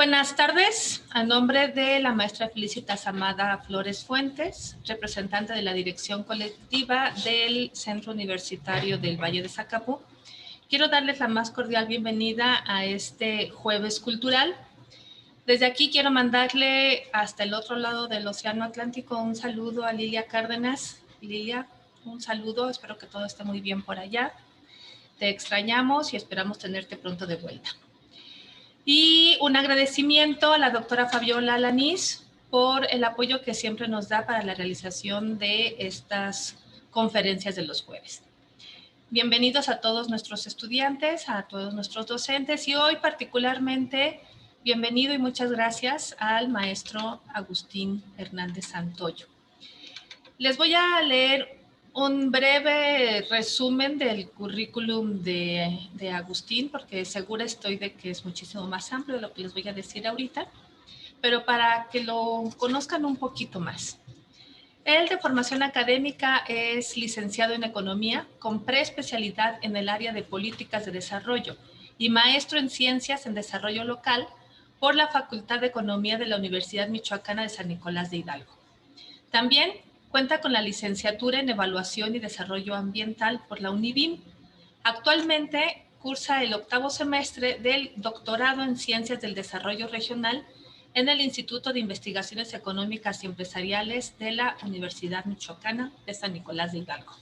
Buenas tardes. A nombre de la maestra Felicitas Amada Flores Fuentes, representante de la dirección colectiva del Centro Universitario del Valle de Zacapú, quiero darles la más cordial bienvenida a este Jueves Cultural. Desde aquí quiero mandarle hasta el otro lado del Océano Atlántico un saludo a Lilia Cárdenas. Lilia, un saludo, espero que todo esté muy bien por allá. Te extrañamos y esperamos tenerte pronto de vuelta. Y un agradecimiento a la doctora Fabiola Alanís por el apoyo que siempre nos da para la realización de estas conferencias de los jueves. Bienvenidos a todos nuestros estudiantes, a todos nuestros docentes y hoy particularmente bienvenido y muchas gracias al maestro Agustín Hernández Santoyo. Les voy a leer un breve resumen del currículum de Agustín, porque segura estoy de que es muchísimo más amplio de lo que les voy a decir ahorita, pero para que lo conozcan un poquito más. Él de formación académica es licenciado en Economía con preespecialidad en el área de Políticas de Desarrollo y maestro en Ciencias en Desarrollo Local por la Facultad de Economía de la Universidad Michoacana de San Nicolás de Hidalgo. También cuenta con la licenciatura en Evaluación y Desarrollo Ambiental por la UNIVIM. Actualmente cursa el 8º semestre del doctorado en Ciencias del Desarrollo Regional en el Instituto de Investigaciones Económicas y Empresariales de la Universidad Michoacana de San Nicolás de Hidalgo.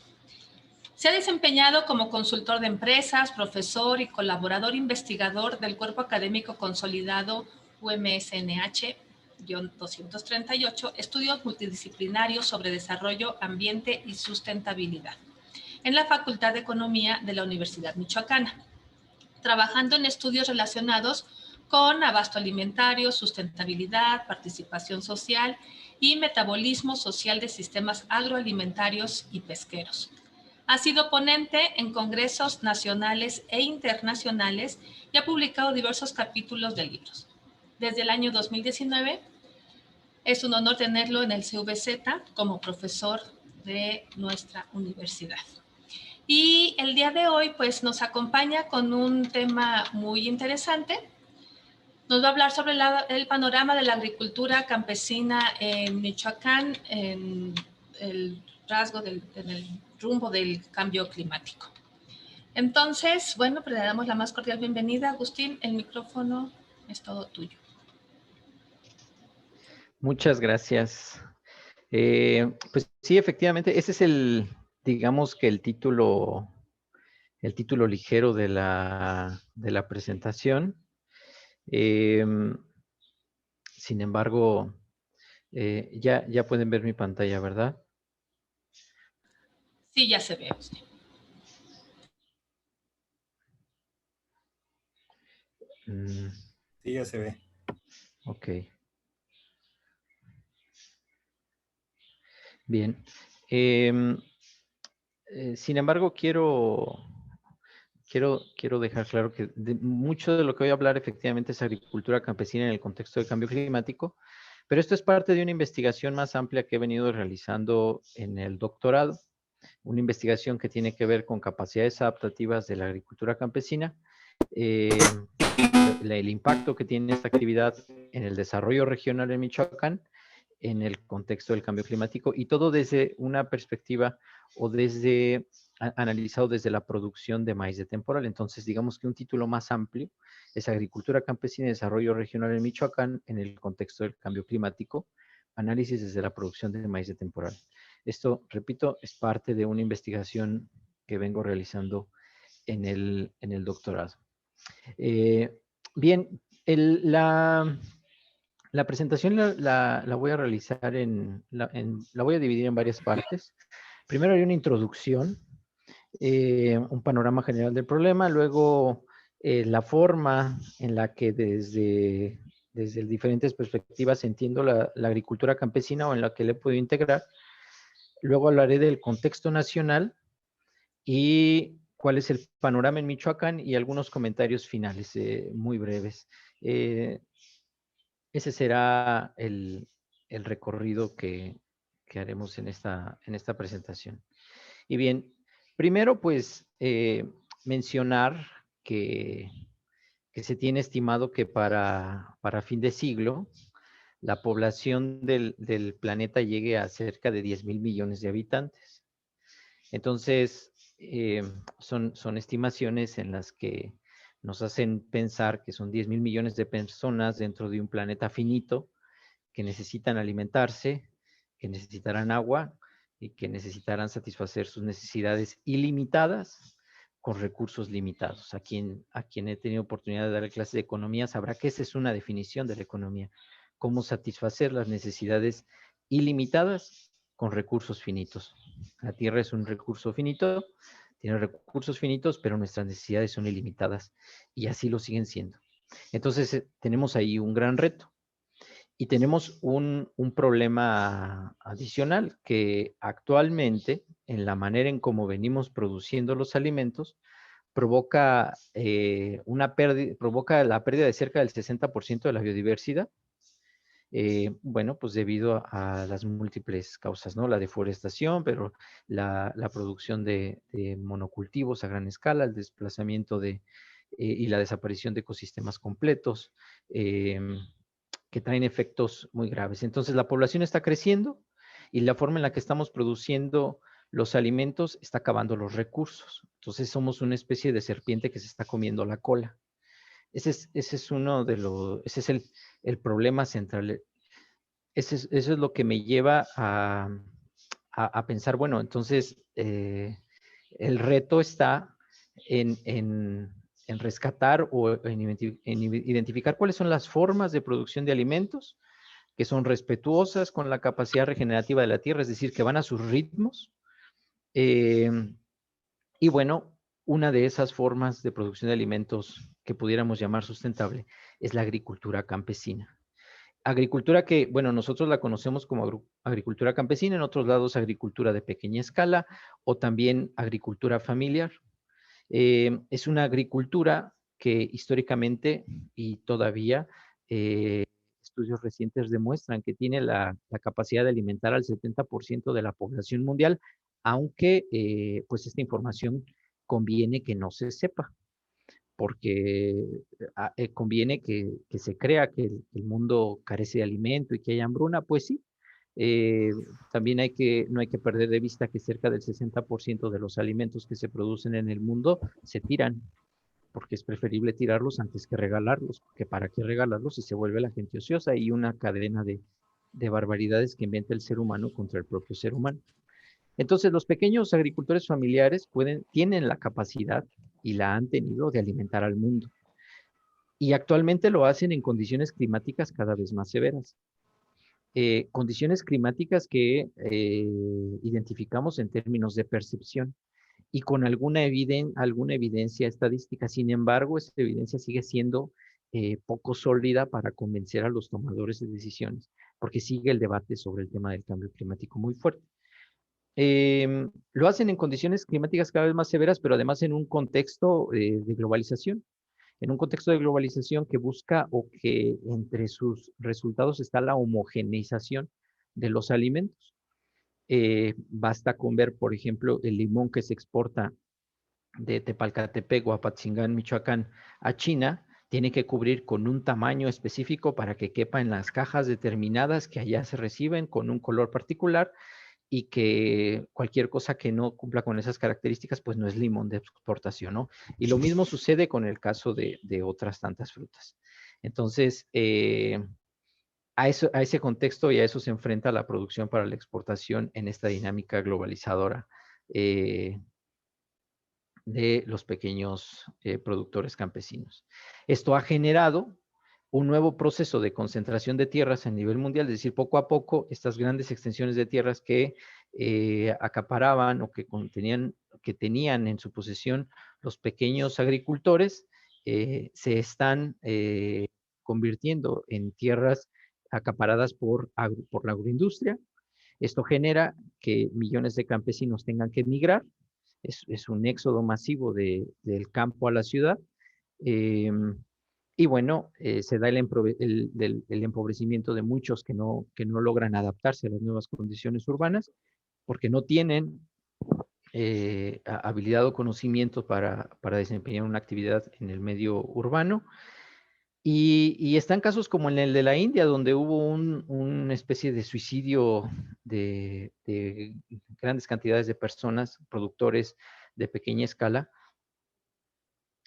Se ha desempeñado como consultor de empresas, profesor y colaborador investigador del Cuerpo Académico Consolidado UMSNH 238, estudios multidisciplinarios sobre desarrollo, ambiente y sustentabilidad, en la Facultad de Economía de la Universidad Michoacana, trabajando en estudios relacionados con abasto alimentario, sustentabilidad, participación social y metabolismo social de sistemas agroalimentarios y pesqueros. Ha sido ponente en congresos nacionales e internacionales y ha publicado diversos capítulos de libros. Desde el año 2019, es un honor tenerlo en el CVZ como profesor de nuestra universidad. Y el día de hoy, pues, nos acompaña con un tema muy interesante. Nos va a hablar sobre el panorama de la agricultura campesina en Michoacán, en el en el rumbo del cambio climático. Entonces, bueno, pues le damos la más cordial bienvenida. Agustín, el micrófono es todo tuyo. Muchas gracias. Pues sí, efectivamente, ese es digamos que el título ligero de la presentación. Sin embargo, ya pueden ver mi pantalla, ¿verdad? Sí, ya se ve. Sí, ya se ve. Ok. Bien. Sin embargo, quiero dejar claro que mucho de lo que voy a hablar efectivamente es agricultura campesina en el contexto del cambio climático, pero esto es parte de una investigación más amplia que he venido realizando en el doctorado, una investigación que tiene que ver con capacidades adaptativas de la agricultura campesina, el impacto que tiene esta actividad en el desarrollo regional en Michoacán, en el contexto del cambio climático y todo desde una perspectiva o analizado desde la producción de maíz de temporal. Entonces, digamos que un título más amplio es Agricultura Campesina y Desarrollo Regional en Michoacán en el contexto del cambio climático, análisis desde la producción de maíz de temporal. Esto, repito, es parte de una investigación que vengo realizando en el doctorado. Bien, la presentación la voy a realizar la voy a dividir en varias partes. Primero hay una introducción, un panorama general del problema, luego la forma en la que desde diferentes perspectivas entiendo la agricultura campesina o en la que le puedo integrar. Luego hablaré del contexto nacional y cuál es el panorama en Michoacán y algunos comentarios finales muy breves. Ese será el recorrido que haremos en esta presentación. Y bien, primero pues mencionar que que se tiene estimado que para fin de siglo la población del planeta llegue a cerca de 10,000 millones de habitantes. Entonces, son estimaciones en las que nos hacen pensar que son 10,000 millones de personas dentro de un planeta finito que necesitan alimentarse, que necesitarán agua y que necesitarán satisfacer sus necesidades ilimitadas con recursos limitados. A quien he tenido oportunidad de dar clases de economía sabrá que esa es una definición de la economía, cómo satisfacer las necesidades ilimitadas con recursos finitos. La Tierra es un recurso finito, tiene recursos finitos, pero nuestras necesidades son ilimitadas y así lo siguen siendo. Entonces, tenemos ahí un gran reto. Y tenemos un problema adicional que actualmente, en la manera en cómo venimos produciendo los alimentos, provoca provoca la pérdida de cerca del 60% de la biodiversidad. Bueno, pues debido a las múltiples causas, ¿no? La deforestación, pero la producción de monocultivos a gran escala, el desplazamiento y la desaparición de ecosistemas completos, que traen efectos muy graves. Entonces, la población está creciendo y la forma en la que estamos produciendo los alimentos está acabando los recursos. Entonces, somos una especie de serpiente que se está comiendo la cola. Ese es uno de ese es el problema central. Eso es lo que me lleva a pensar, bueno, entonces el reto está en rescatar o en identificar cuáles son las formas de producción de alimentos que son respetuosas con la capacidad regenerativa de la tierra, es decir, que van a sus ritmos. Y bueno, una de esas formas de producción de alimentos que pudiéramos llamar sustentable es la agricultura campesina. Agricultura que, bueno, nosotros la conocemos como agricultura campesina, en otros lados agricultura de pequeña escala o también agricultura familiar. Es una agricultura que históricamente y todavía estudios recientes demuestran que tiene la capacidad de alimentar al 70% de la población mundial, aunque pues esta información conviene que no se sepa, porque conviene que se crea que el mundo carece de alimento y que hay hambruna, pues sí. También no hay que perder de vista que cerca del 60% de los alimentos que se producen en el mundo se tiran, porque es preferible tirarlos antes que regalarlos, porque para qué regalarlos si se vuelve la gente ociosa y una cadena de barbaridades que inventa el ser humano contra el propio ser humano. Entonces, los pequeños agricultores familiares tienen la capacidad y la han tenido de alimentar al mundo. Y actualmente lo hacen en condiciones climáticas cada vez más severas. Condiciones climáticas que identificamos en términos de percepción y con alguna evidencia estadística. Sin embargo, esta evidencia sigue siendo poco sólida para convencer a los tomadores de decisiones, porque sigue el debate sobre el tema del cambio climático muy fuerte. Lo hacen en condiciones climáticas cada vez más severas, pero además en un contexto de globalización. En un contexto de globalización que busca o que entre sus resultados está la homogeneización de los alimentos. Basta con ver, por ejemplo, el limón que se exporta de Tepalcatepec o Apatzingán, Michoacán, a China, tiene que cubrir con un tamaño específico para que quepa en las cajas determinadas que allá se reciben con un color particular y que cualquier cosa que no cumpla con esas características, pues no es limón de exportación, ¿no? Y lo mismo sucede con el caso de otras tantas frutas. Entonces, a ese contexto y a eso se enfrenta la producción para la exportación en esta dinámica globalizadora de los pequeños productores campesinos. Esto ha generado un nuevo proceso de concentración de tierras a nivel mundial, es decir, poco a poco estas grandes extensiones de tierras que acaparaban o que tenían en su posesión los pequeños agricultores, se están convirtiendo en tierras acaparadas por la agroindustria. Esto genera que millones de campesinos tengan que emigrar. Es un éxodo masivo del campo a la ciudad. Y bueno, se da el empobrecimiento de muchos que no logran adaptarse a las nuevas condiciones urbanas porque no tienen habilidad o conocimiento para desempeñar una actividad en el medio urbano. Y están casos como en el de la India, donde hubo una especie de suicidio de grandes cantidades de personas, productores de pequeña escala,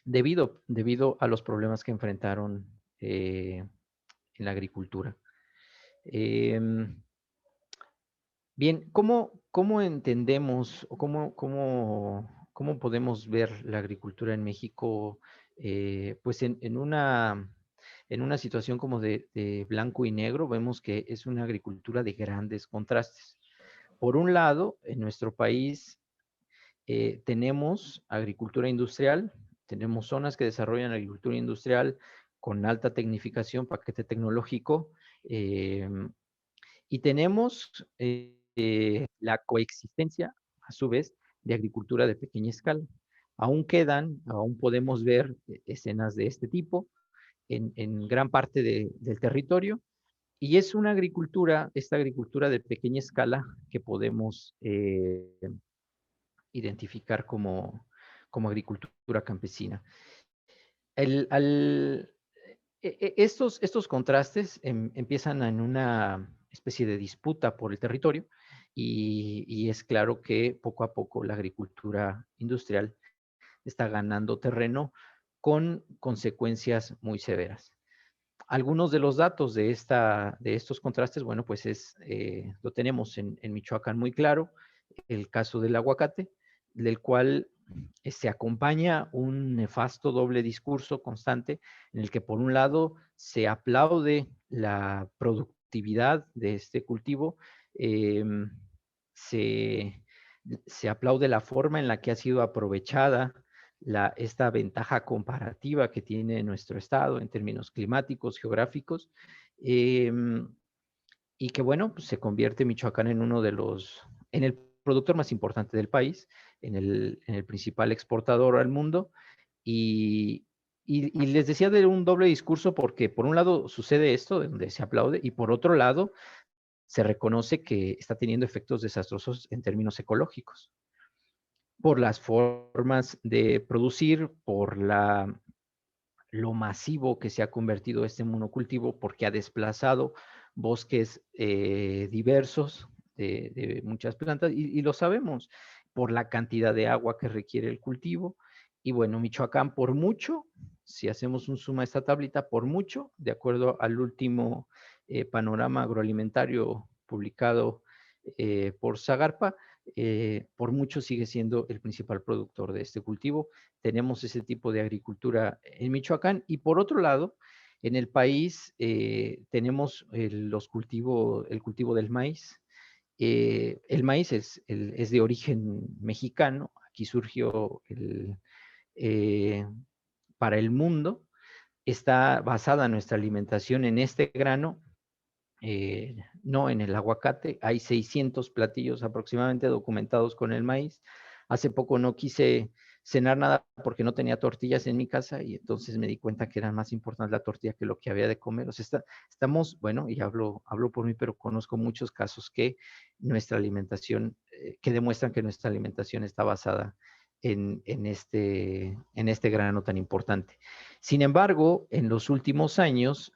debido a los problemas que enfrentaron en la agricultura. Em, Bien, ¿cómo entendemos o cómo podemos ver la agricultura en México, pues en una situación como de blanco y negro? Vemos que es una agricultura de grandes contrastes. Por un lado, en nuestro país tenemos agricultura industrial, tenemos zonas que desarrollan agricultura industrial con alta tecnificación, paquete tecnológico, y tenemos la coexistencia, a su vez, de agricultura de pequeña escala. Aún podemos ver escenas de este tipo en gran parte del territorio, y es una agricultura, esta agricultura de pequeña escala que podemos identificar como agricultura campesina. El, al, estos contrastes empiezan en una especie de disputa por el territorio y es claro que poco a poco la agricultura industrial está ganando terreno con consecuencias muy severas. Algunos de los datos de estos contrastes, bueno, pues lo tenemos en Michoacán muy claro, el caso del aguacate, del cual se acompaña un nefasto doble discurso constante en el que por un lado se aplaude la productividad de este cultivo, eh, se, se aplaude la forma en la que ha sido aprovechada esta ventaja comparativa que tiene nuestro estado en términos climáticos, geográficos, eh, y que bueno, pues se convierte Michoacán en el productor más importante del país, en el principal exportador al mundo, y, y les decía de un doble discurso porque por un lado sucede esto, donde se aplaude, y por otro lado se reconoce que está teniendo efectos desastrosos en términos ecológicos por las formas de producir, lo masivo que se ha convertido este monocultivo, porque ha desplazado bosques diversos de muchas plantas, y lo sabemos, por la cantidad de agua que requiere el cultivo. Y bueno, Michoacán, por mucho, si hacemos un suma a esta tablita, por mucho, de acuerdo al último panorama agroalimentario publicado por Zagarpa, por mucho sigue siendo el principal productor de este cultivo. Tenemos ese tipo de agricultura en Michoacán y por otro lado, en el país tenemos el cultivo del maíz. El maíz es de origen mexicano, aquí surgió eh, para el mundo, está basada nuestra alimentación en este grano, no en el aguacate. Hay 600 platillos aproximadamente documentados con el maíz. Hace poco no quise cenar nada porque no tenía tortillas en mi casa y entonces me di cuenta que era más importante la tortilla que lo que había de comer. O sea, estamos, bueno, y hablo por mí, pero conozco muchos casos que nuestra alimentación, que demuestran que nuestra alimentación está basada en este grano tan importante. Sin embargo, en los últimos años,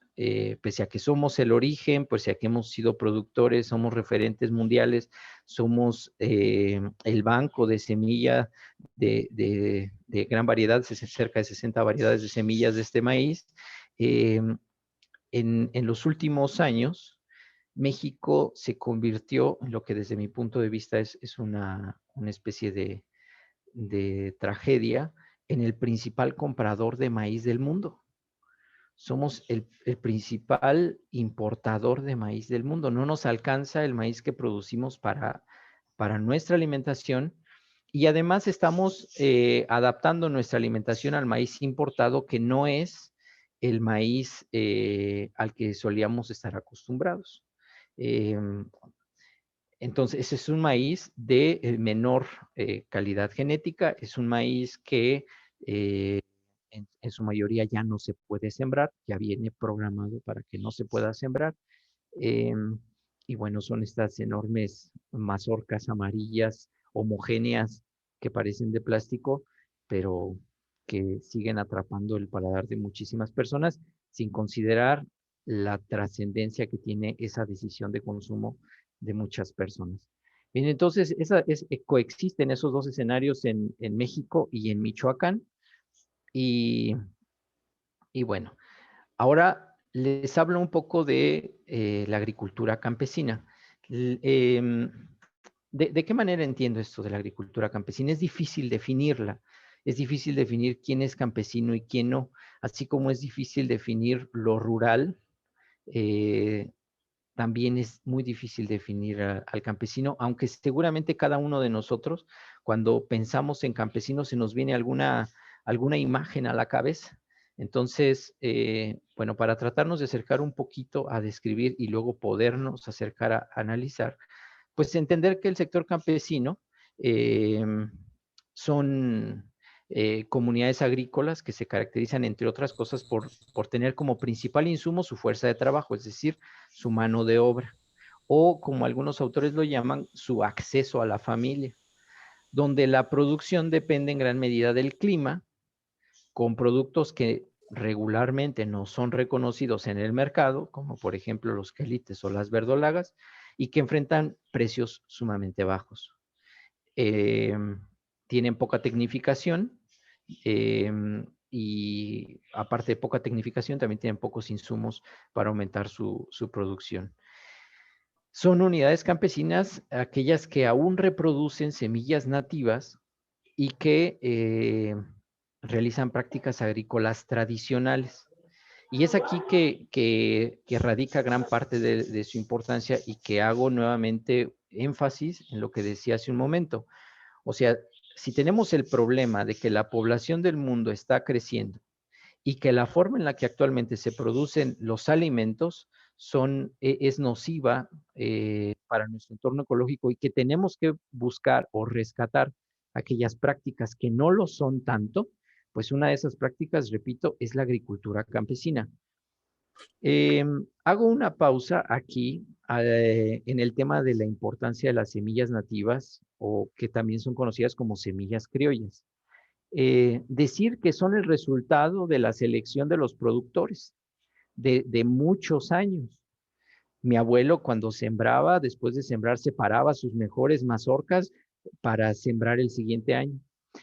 pese a que somos el origen, pese a que hemos sido productores, somos referentes mundiales, somos el banco de semilla de gran variedad, cerca de 60 variedades de semillas de este maíz. Eh, en los últimos años, México se convirtió en lo que desde mi punto de vista es una especie de tragedia en el principal comprador de maíz del mundo. Somos el principal importador de maíz del mundo. No nos alcanza el maíz que producimos para nuestra alimentación y además estamos adaptando nuestra alimentación al maíz importado, que no es el maíz al que solíamos estar acostumbrados. Eh, entonces, ese es un maíz de menor calidad genética, es un maíz que en su mayoría ya no se puede sembrar, ya viene programado para que no se pueda sembrar. Eh, y bueno, son estas enormes mazorcas amarillas homogéneas que parecen de plástico, pero que siguen atrapando el paladar de muchísimas personas, sin considerar la trascendencia que tiene esa decisión de consumo de muchas personas. Bien, entonces, coexisten esos dos escenarios en México y en Michoacán. Y, y bueno, ahora les hablo un poco de la agricultura campesina. ¿De qué manera entiendo esto de la agricultura campesina? Es difícil definirla. Es difícil definir quién es campesino y quién no, así como es difícil definir lo rural. eh, También es muy difícil definir al campesino, aunque seguramente cada uno de nosotros, cuando pensamos en campesino, se nos viene alguna imagen a la cabeza. Entonces, bueno, para tratarnos de acercar un poquito a describir y luego podernos acercar a analizar, pues entender que el sector campesino eh, son comunidades agrícolas que se caracterizan, entre otras cosas, por tener como principal insumo su fuerza de trabajo, es decir, su mano de obra, o como algunos autores lo llaman, su acceso a la familia, donde la producción depende en gran medida del clima, con productos que regularmente no son reconocidos en el mercado, como por ejemplo los quelites o las verdolagas, y que enfrentan precios sumamente bajos. Eh, Tienen poca tecnificación eh, y aparte de poca tecnificación, también tienen pocos insumos para aumentar su producción. Son unidades campesinas aquellas que aún reproducen semillas nativas y que realizan prácticas agrícolas tradicionales. Y es aquí que radica gran parte de su importancia y que hago nuevamente énfasis en lo que decía hace un momento. O sea, si tenemos el problema de que la población del mundo está creciendo y que la forma en la que actualmente se producen los alimentos es nociva para nuestro entorno ecológico y que tenemos que buscar o rescatar aquellas prácticas que no lo son tanto, pues una de esas prácticas, repito, es la agricultura campesina. Hago una pausa aquí en el tema de la importancia de las semillas nativas o que también son conocidas como semillas criollas. Decir que son el resultado de la selección de los productores de muchos años. Mi abuelo cuando sembraba, después de sembrar, separaba sus mejores mazorcas para sembrar el siguiente año.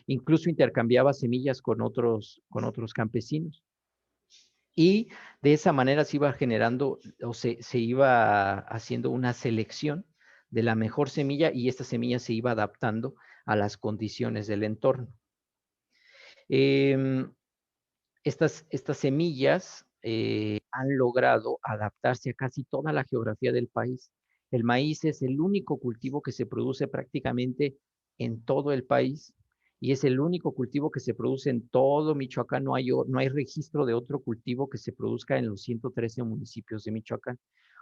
Incluso intercambiaba semillas con otros campesinos. Y de esa manera se iba generando o se iba haciendo una selección de la mejor semilla y esta semilla se iba adaptando a las condiciones del entorno. Eh, estas semillas han logrado adaptarse a casi toda la geografía del país. El maíz es el único cultivo que se produce prácticamente en todo el país y es el único cultivo que se produce en todo Michoacán. No hay registro de otro cultivo que se produzca en los 113 municipios de Michoacán.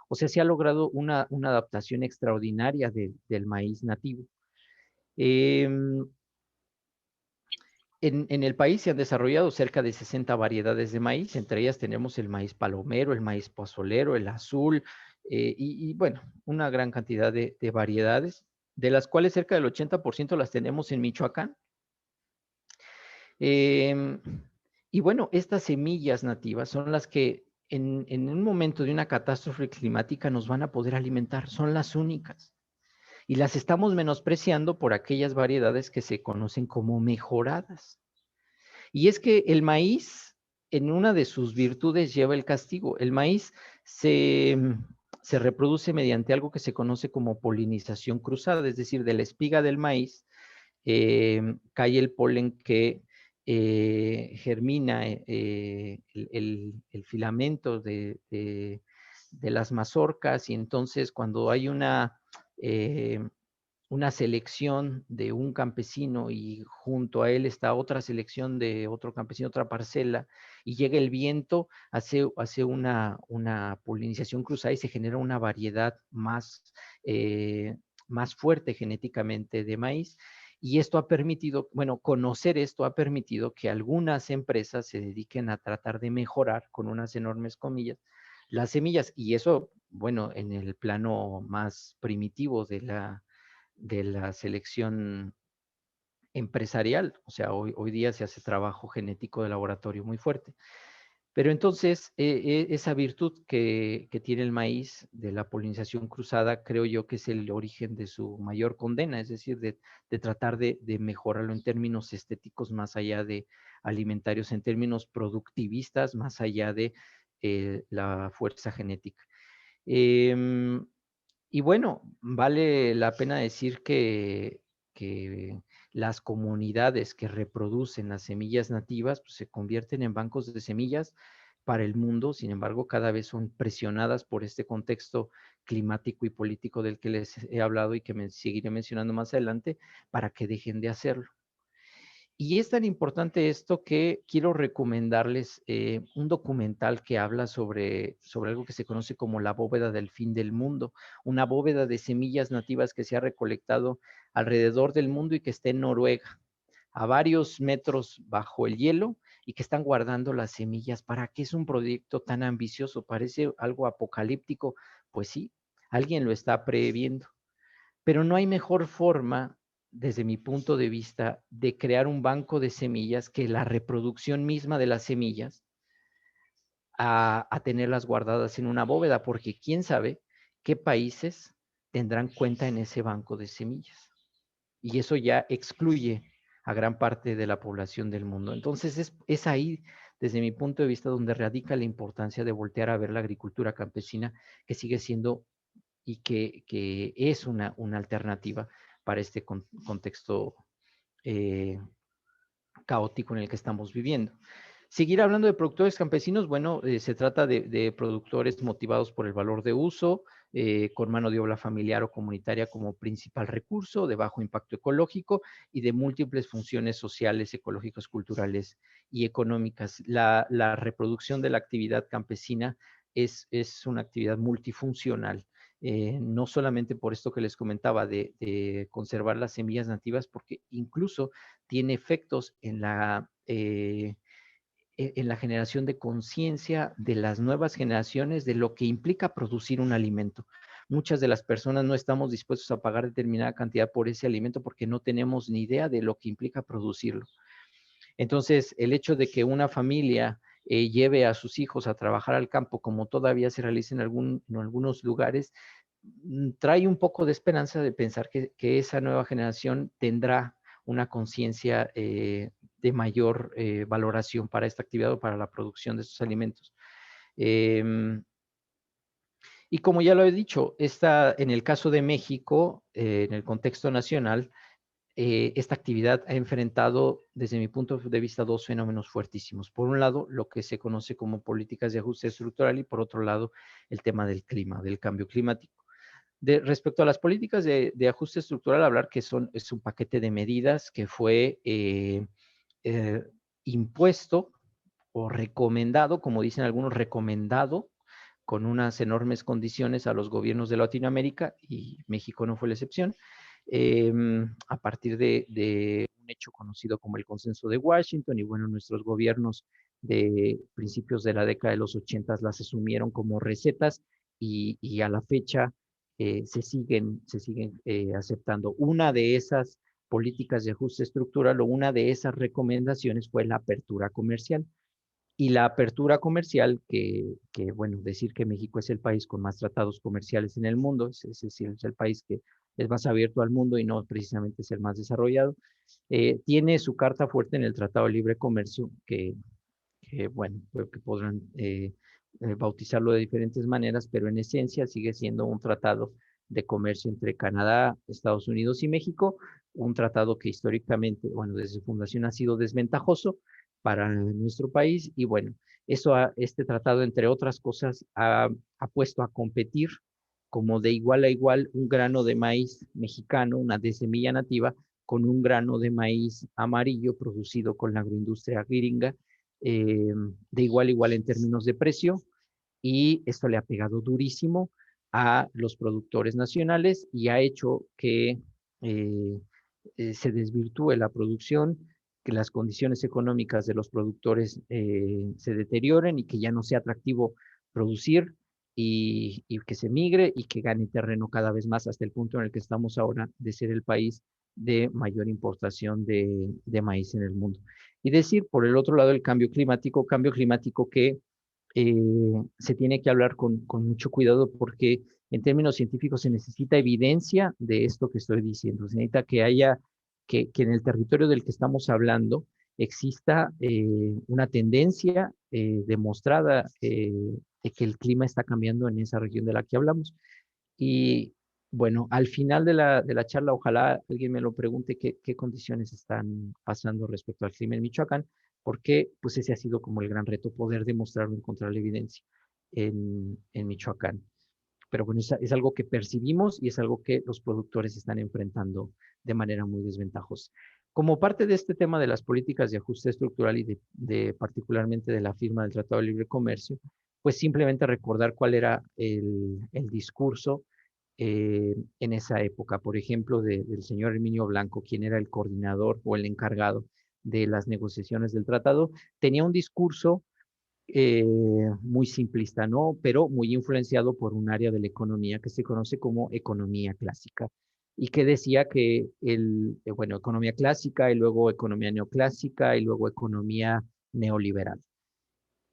O sea, se ha logrado una adaptación extraordinaria del maíz nativo. Eh, en el país se han desarrollado cerca de 60 variedades de maíz, entre ellas tenemos el maíz palomero, el maíz pozolero, el azul, bueno, una gran cantidad de variedades, de las cuales cerca del 80% las tenemos en Michoacán. Em, y bueno, estas semillas nativas son las que en un momento de una catástrofe climática nos van a poder alimentar, son las únicas. Y las estamos menospreciando por aquellas variedades que se conocen como mejoradas. Y es que el maíz, en una de sus virtudes, lleva el castigo. El maíz se reproduce mediante algo que se conoce como polinización cruzada, es decir, de la espiga del maíz cae el polen que germina el filamento de las mazorcas y entonces cuando hay una selección de un campesino y junto a él está otra selección de otro campesino, otra parcela, y llega el viento, hace una polinización cruzada y se genera una variedad más fuerte genéticamente de maíz. Y esto ha permitido, bueno, conocer esto ha permitido que algunas empresas se dediquen a tratar de mejorar, con unas enormes comillas, las semillas. Y eso, bueno, en el plano más primitivo de la selección empresarial. O sea, hoy día se hace trabajo genético de laboratorio muy fuerte. Pero entonces, esa virtud que tiene el maíz de la polinización cruzada, creo yo que es el origen de su mayor condena, es decir, de tratar de mejorarlo en términos estéticos, más allá de alimentarios, en términos productivistas, más allá de la fuerza genética. Em, y bueno, vale la pena decir que las comunidades que reproducen las semillas nativas pues, se convierten en bancos de semillas para el mundo. Sin embargo, cada vez son presionadas por este contexto climático y político del que les he hablado y que me seguiré mencionando más adelante para que dejen de hacerlo. Y es tan importante esto que quiero recomendarles un documental que habla sobre algo que se conoce como la bóveda del fin del mundo, una bóveda de semillas nativas que se ha recolectado alrededor del mundo y que está en Noruega, a varios metros bajo el hielo y que están guardando las semillas. ¿Para qué es un proyecto tan ambicioso? Parece algo apocalíptico. Pues sí, alguien lo está previendo. Pero no hay mejor forma, desde mi punto de vista, de crear un banco de semillas que la reproducción misma de las semillas a tenerlas guardadas en una bóveda, porque quién sabe qué países tendrán cuenta en ese banco de semillas. Y eso ya excluye a gran parte de la población del mundo. Entonces es ahí, desde mi punto de vista, donde radica la importancia de voltear a ver la agricultura campesina, que sigue siendo y que es una alternativa para este contexto eh, caótico en el que estamos viviendo. Seguir hablando de productores campesinos, bueno, se trata de productores motivados por el valor de uso, con mano de obra familiar o comunitaria como principal recurso, de bajo impacto ecológico y de múltiples funciones sociales, ecológicas, culturales y económicas. La reproducción de la actividad campesina es una actividad multifuncional. No solamente por esto que les comentaba de conservar las semillas nativas, porque incluso tiene efectos en la generación de conciencia de las nuevas generaciones de lo que implica producir un alimento. Muchas de las personas no estamos dispuestos a pagar determinada cantidad por ese alimento porque no tenemos ni idea de lo que implica producirlo. Entonces, el hecho de que una familia lleve a sus hijos a trabajar al campo, como todavía se realiza en algunos lugares, trae un poco de esperanza de pensar que esa nueva generación tendrá una conciencia de mayor valoración para esta actividad o para la producción de estos alimentos. Y como ya lo he dicho, en el caso de México, en el contexto nacional, esta actividad ha enfrentado, desde mi punto de vista, dos fenómenos fuertísimos. Por un lado, lo que se conoce como políticas de ajuste estructural y por otro lado, el tema del clima, del cambio climático. Respecto a las políticas de ajuste estructural, hablar que es un paquete de medidas que fue eh, impuesto o recomendado, como dicen algunos, recomendado con unas enormes condiciones a los gobiernos de Latinoamérica, y México no fue la excepción, a partir de un hecho conocido como el Consenso de Washington, y bueno, nuestros gobiernos de principios de la década de los 80 las asumieron como recetas y a la fecha se siguen aceptando. Una de esas políticas de ajuste estructural o una de esas recomendaciones fue la apertura comercial. Y la apertura comercial, bueno, decir que México es el país con más tratados comerciales en el mundo, es decir, es el país que es más abierto al mundo y no precisamente es el más desarrollado, tiene su carta fuerte en el Tratado de Libre Comercio, bueno, que podrán bautizarlo de diferentes maneras, pero en esencia sigue siendo un tratado de comercio entre Canadá, Estados Unidos y México, un tratado que históricamente, bueno, desde su fundación ha sido desventajoso para nuestro país y bueno, este tratado, entre otras cosas, ha puesto a competir como de igual a igual un grano de maíz mexicano, una de semilla nativa, con un grano de maíz amarillo producido con la agroindustria gringa, de igual a igual en términos de precio, y esto le ha pegado durísimo a los productores nacionales y ha hecho que se desvirtúe la producción, que las condiciones económicas de los productores se deterioren y que ya no sea atractivo producir y que se migre y que gane terreno cada vez más hasta el punto en el que estamos ahora de ser el país de mayor importación de maíz en el mundo. Y decir, por el otro lado, el cambio climático que se tiene que hablar con mucho cuidado porque en términos científicos se necesita evidencia de esto que estoy diciendo. Se necesita que haya, que en el territorio del que estamos hablando exista una tendencia demostrada de que el clima está cambiando en esa región de la que hablamos. Y bueno, al final de la charla, ojalá alguien me lo pregunte qué condiciones están pasando respecto al clima en Michoacán, porque pues ese ha sido como el gran reto, poder demostrar o encontrar la evidencia en Michoacán. Pero bueno, es algo que percibimos y es algo que los productores están enfrentando de manera muy desventajosa. Como parte de este tema de las políticas de ajuste estructural y de particularmente de la firma del Tratado de Libre Comercio, pues simplemente recordar cuál era el discurso en esa época. Por ejemplo, del señor Herminio Blanco, quien era el coordinador o el encargado de las negociaciones del tratado, tenía un discurso muy simplista, ¿no? Pero muy influenciado por un área de la economía que se conoce como economía clásica y que decía que bueno, economía clásica y luego economía neoclásica y luego economía neoliberal,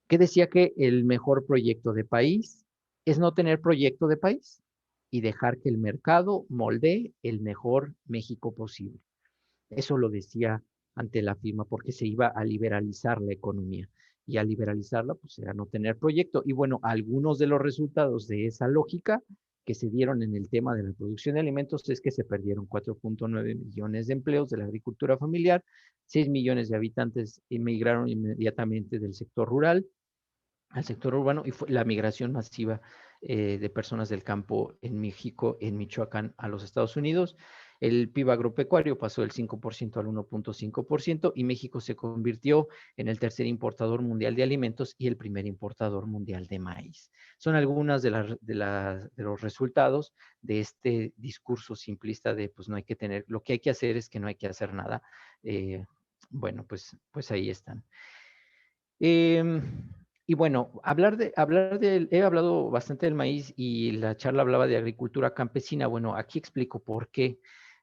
que decía que el mejor proyecto de país es no tener proyecto de país y dejar que el mercado moldee el mejor México posible. Eso lo decía ante la firma porque se iba a liberalizar la economía y al liberalizarla pues era no tener proyecto. Y bueno, algunos de los resultados de esa lógica que se dieron en el tema de la producción de alimentos es que se perdieron 4.9 millones de empleos de la agricultura familiar, 6 millones de habitantes emigraron inmediatamente del sector rural al sector urbano y fue la migración masiva de personas del campo en México, en Michoacán, a los Estados Unidos. El PIB agropecuario pasó del 5% al 1.5% y México se convirtió en el tercer importador mundial de alimentos y el primer importador mundial de maíz. Son algunas de los resultados de este discurso simplista de pues no hay que tener, lo que hay que hacer es que no hay que hacer nada. Bueno, pues ahí están. Eh, y bueno, he hablado bastante del maíz y la charla hablaba de agricultura campesina. Bueno, aquí explico por qué.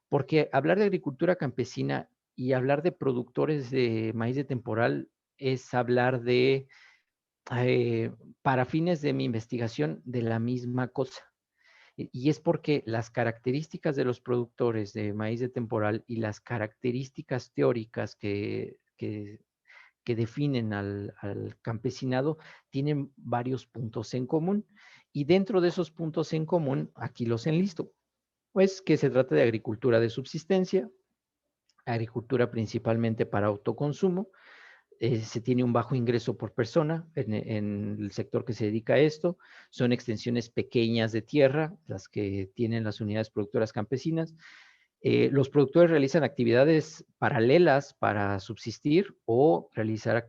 Porque hablar de agricultura campesina y hablar de productores de maíz de temporal es hablar de, eh, para fines de mi investigación, de la misma cosa. Y es porque las características de los productores de maíz de temporal y las características teóricas que definen al campesinado tienen varios puntos en común. Y dentro de esos puntos en común, aquí los enlisto. Pues que se trata de agricultura de subsistencia, agricultura principalmente para autoconsumo, se tiene un bajo ingreso por persona en el sector que se dedica a esto, son extensiones pequeñas de tierra, las que tienen las unidades productoras campesinas. Los productores realizan actividades paralelas para subsistir o realizar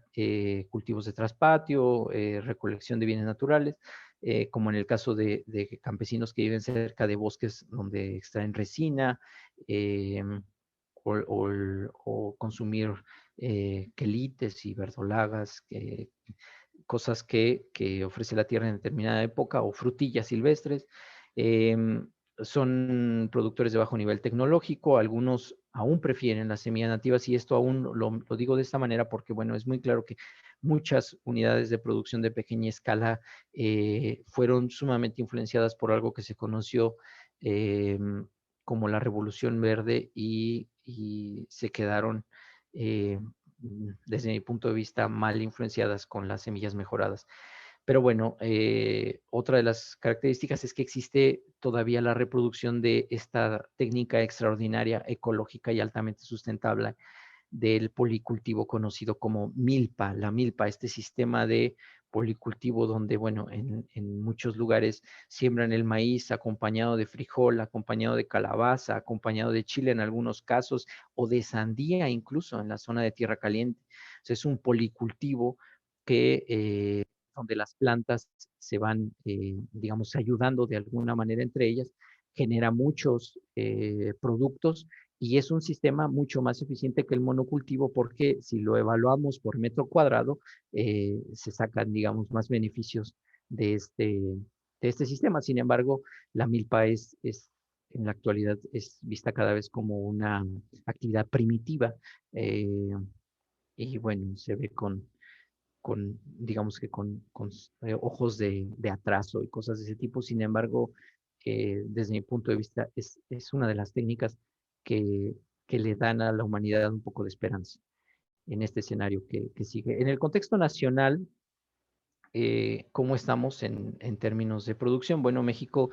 cultivos de traspatio, recolección de bienes naturales, como en el caso de campesinos que viven cerca de bosques donde extraen resina, eh, o consumir quelites y verdolagas, cosas que ofrece la tierra en determinada época, o frutillas silvestres. Son productores de bajo nivel tecnológico, algunos aún prefieren las semillas nativas y esto aún lo digo de esta manera porque, bueno, es muy claro que muchas unidades de producción de pequeña escala fueron sumamente influenciadas por algo que se conoció como la Revolución Verde y se quedaron desde mi punto de vista, mal influenciadas con las semillas mejoradas. Pero bueno, otra de las características es que existe todavía la reproducción de esta técnica extraordinaria, ecológica y altamente sustentable del policultivo conocido como milpa. La milpa, este sistema de policultivo donde, bueno, en muchos lugares siembran el maíz acompañado de frijol, acompañado de calabaza, acompañado de chile en algunos casos, o de sandía incluso en la zona de tierra caliente. O sea, es un policultivo que donde las plantas se van, digamos, ayudando de alguna manera entre ellas, genera muchos productos y es un sistema mucho más eficiente que el monocultivo porque si lo evaluamos por metro cuadrado, se sacan, digamos, más beneficios de este sistema. Sin embargo, la milpa es en la actualidad es vista cada vez como una actividad primitiva, y bueno, se ve digamos que con ojos de atraso y cosas de ese tipo. Sin embargo, desde mi punto de vista, es una de las técnicas que, que le dan a la humanidad un poco de esperanza en este escenario que sigue. En el contexto nacional, ¿cómo estamos en términos de producción? Bueno, México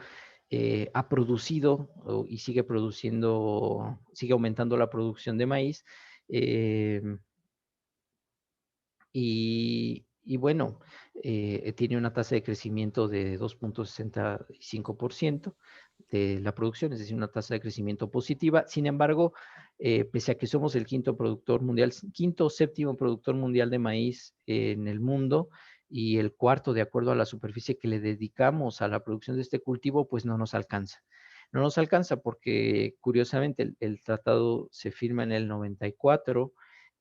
ha producido y sigue produciendo, sigue aumentando la producción de maíz. eh, y bueno, tiene una tasa de crecimiento de 2,65% de la producción, es decir, una tasa de crecimiento positiva. Sin embargo, pese a que somos el quinto productor mundial, quinto o séptimo productor mundial de maíz en el mundo y el cuarto de acuerdo a la superficie que le dedicamos a la producción de este cultivo, pues no nos alcanza. No nos alcanza porque curiosamente el tratado se firma en el 94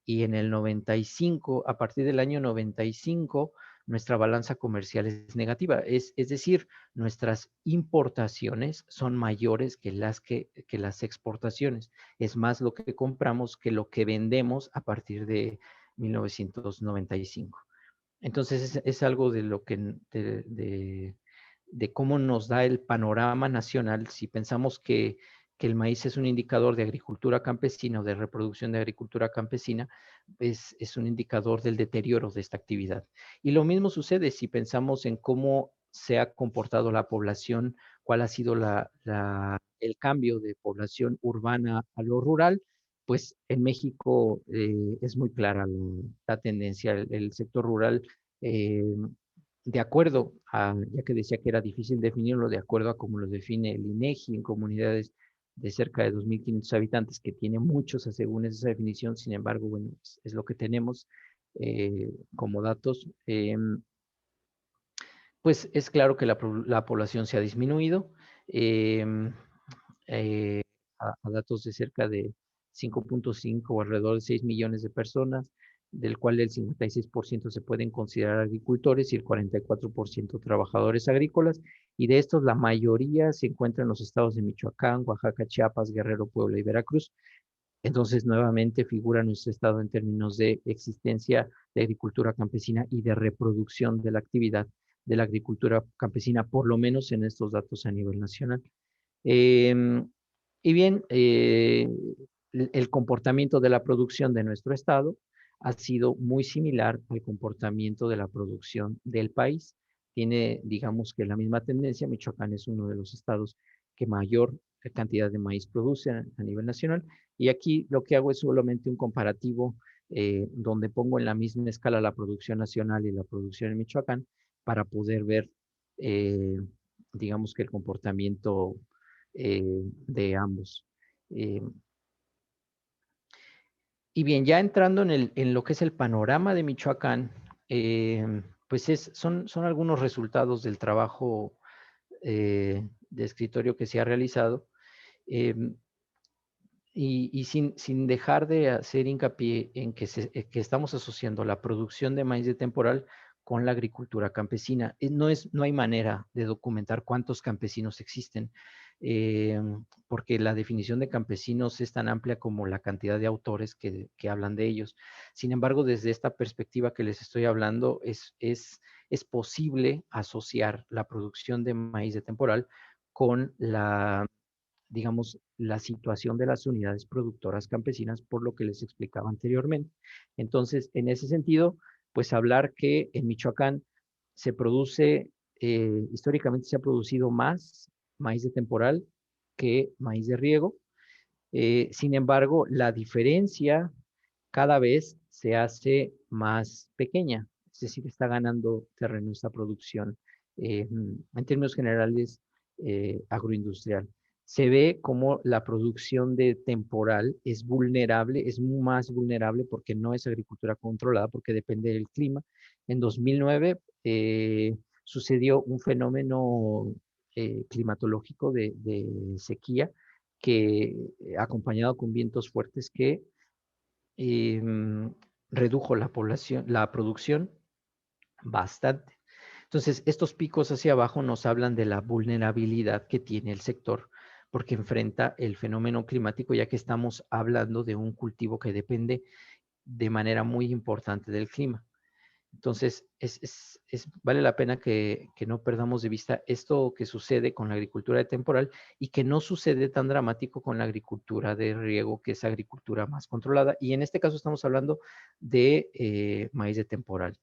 y en el 95, a partir del año 95, nuestra balanza comercial es negativa. Es decir, nuestras importaciones son mayores que las exportaciones. Es más lo que compramos que lo que vendemos a partir de 1995. Entonces es algo de lo que de cómo nos da el panorama nacional si pensamos que el maíz es un indicador de agricultura campesina o de reproducción de agricultura campesina, es un indicador del deterioro de esta actividad. Y lo mismo sucede si pensamos en cómo se ha comportado la población, cuál ha sido el cambio de población urbana a lo rural. Pues en México es muy clara la tendencia. El sector rural, eh, de acuerdo a, ya que decía que era difícil definirlo, de acuerdo a cómo lo define el INEGI en comunidades de cerca de 2.500 habitantes, que tiene muchos según esa definición. Sin embargo, bueno, es lo que tenemos como datos. Pues es claro que la población se ha disminuido. em, eh, a datos de cerca de 5,5 o alrededor de 6 millones de personas, del cual el 56% se pueden considerar agricultores y el 44% trabajadores agrícolas, y de estos la mayoría se encuentra en los estados de Michoacán, Oaxaca, Chiapas, Guerrero, Puebla y Veracruz. Entonces, nuevamente figura nuestro estado en términos de existencia de agricultura campesina y de reproducción de la actividad de la agricultura campesina, por lo menos en estos datos a nivel nacional. Y bien, el comportamiento de la producción de nuestro estado ha sido muy similar al comportamiento de la producción del país. Tiene, digamos que la misma tendencia. Michoacán es uno de los estados que mayor cantidad de maíz produce a nivel nacional. Y aquí lo que hago es solamente un comparativo donde pongo en la misma escala la producción nacional y la producción en Michoacán para poder ver, eh, digamos que el comportamiento de ambos. Eh, y bien, ya entrando en lo que es el panorama de Michoacán, pues son algunos resultados del trabajo de escritorio que se ha realizado. eh, y sin dejar de hacer hincapié en que estamos asociando la producción de maíz de temporal con la agricultura campesina. No hay manera de documentar cuántos campesinos existen, eh, porque la definición de campesinos es tan amplia como la cantidad de autores que hablan de ellos. Sin embargo, desde esta perspectiva que les estoy hablando, es posible asociar la producción de maíz de temporal con digamos, la situación de las unidades productoras campesinas, por lo que les explicaba anteriormente. Entonces, en ese sentido, pues hablar que en Michoacán se produce, históricamente se ha producido más maíz de temporal que maíz de riego. Sin embargo, la diferencia cada vez se hace más pequeña, es decir, está ganando terreno esta producción en términos generales agroindustrial. Se ve como la producción de temporal es vulnerable, es más vulnerable porque no es agricultura controlada, porque depende del clima. En 2009 sucedió un fenómeno climatológico de sequía que acompañado con vientos fuertes que eh, redujo la producción bastante. Entonces, estos picos hacia abajo nos hablan de la vulnerabilidad que tiene el sector porque enfrenta el fenómeno climático, ya que estamos hablando de un cultivo que depende de manera muy importante del clima. Entonces, vale la pena que no perdamos de vista esto que sucede con la agricultura de temporal y que no sucede tan dramático con la agricultura de riego, que es agricultura más controlada. Y en este caso estamos hablando de maíz de temporal.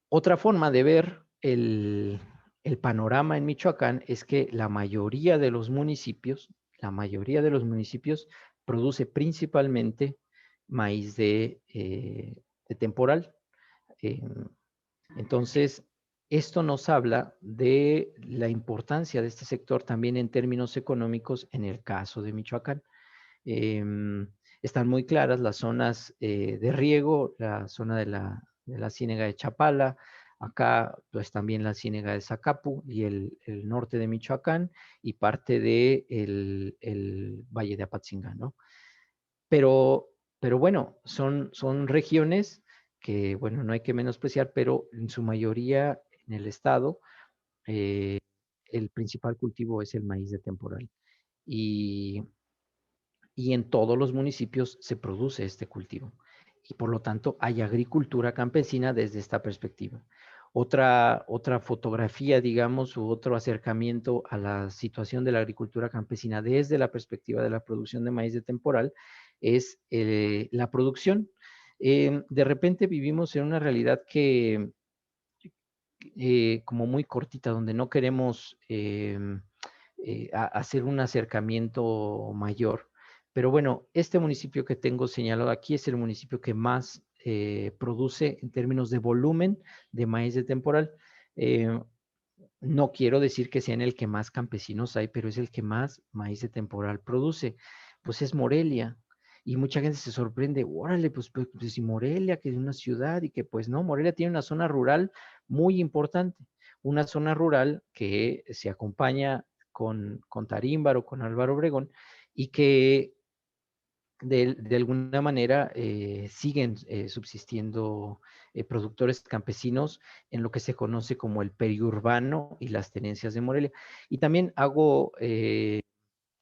Otra forma de ver el panorama en Michoacán es que la mayoría de los municipios produce principalmente maíz de temporal. Eh, entonces, esto nos habla de la importancia de este sector también en términos económicos en el caso de Michoacán. Están muy claras las zonas de riego, la zona de la ciénega de Chapala, acá pues también la ciénega de Zacapu y el norte de Michoacán y parte de el valle de Apatzingán, ¿no? Pero, pero bueno, son regiones que, bueno, no hay que menospreciar, pero en su mayoría en el estado, eh, el principal cultivo es el maíz de temporal. Y, y en todos los municipios se produce este cultivo. Y por lo tanto hay agricultura campesina desde esta perspectiva. Otra fotografía, digamos, u otro acercamiento a la situación de la agricultura campesina desde la perspectiva de la producción de maíz de temporal es la producción. De repente vivimos en una realidad que como muy cortita, donde no queremos hacer un acercamiento mayor. Pero bueno, este municipio que tengo señalado aquí es el municipio que más produce en términos de volumen de maíz de temporal. Eh, no quiero decir que sea en el que más campesinos hay, pero es el que más maíz de temporal produce. Pues es Morelia. Y mucha gente se sorprende, órale, pues si Morelia, que es una ciudad y que pues no, Morelia tiene una zona rural muy importante. Una zona rural que se acompaña con Tarímbaro, con Álvaro Obregón, y que de alguna manera siguen subsistiendo productores campesinos en lo que se conoce como el periurbano y las tenencias de Morelia. Y también hago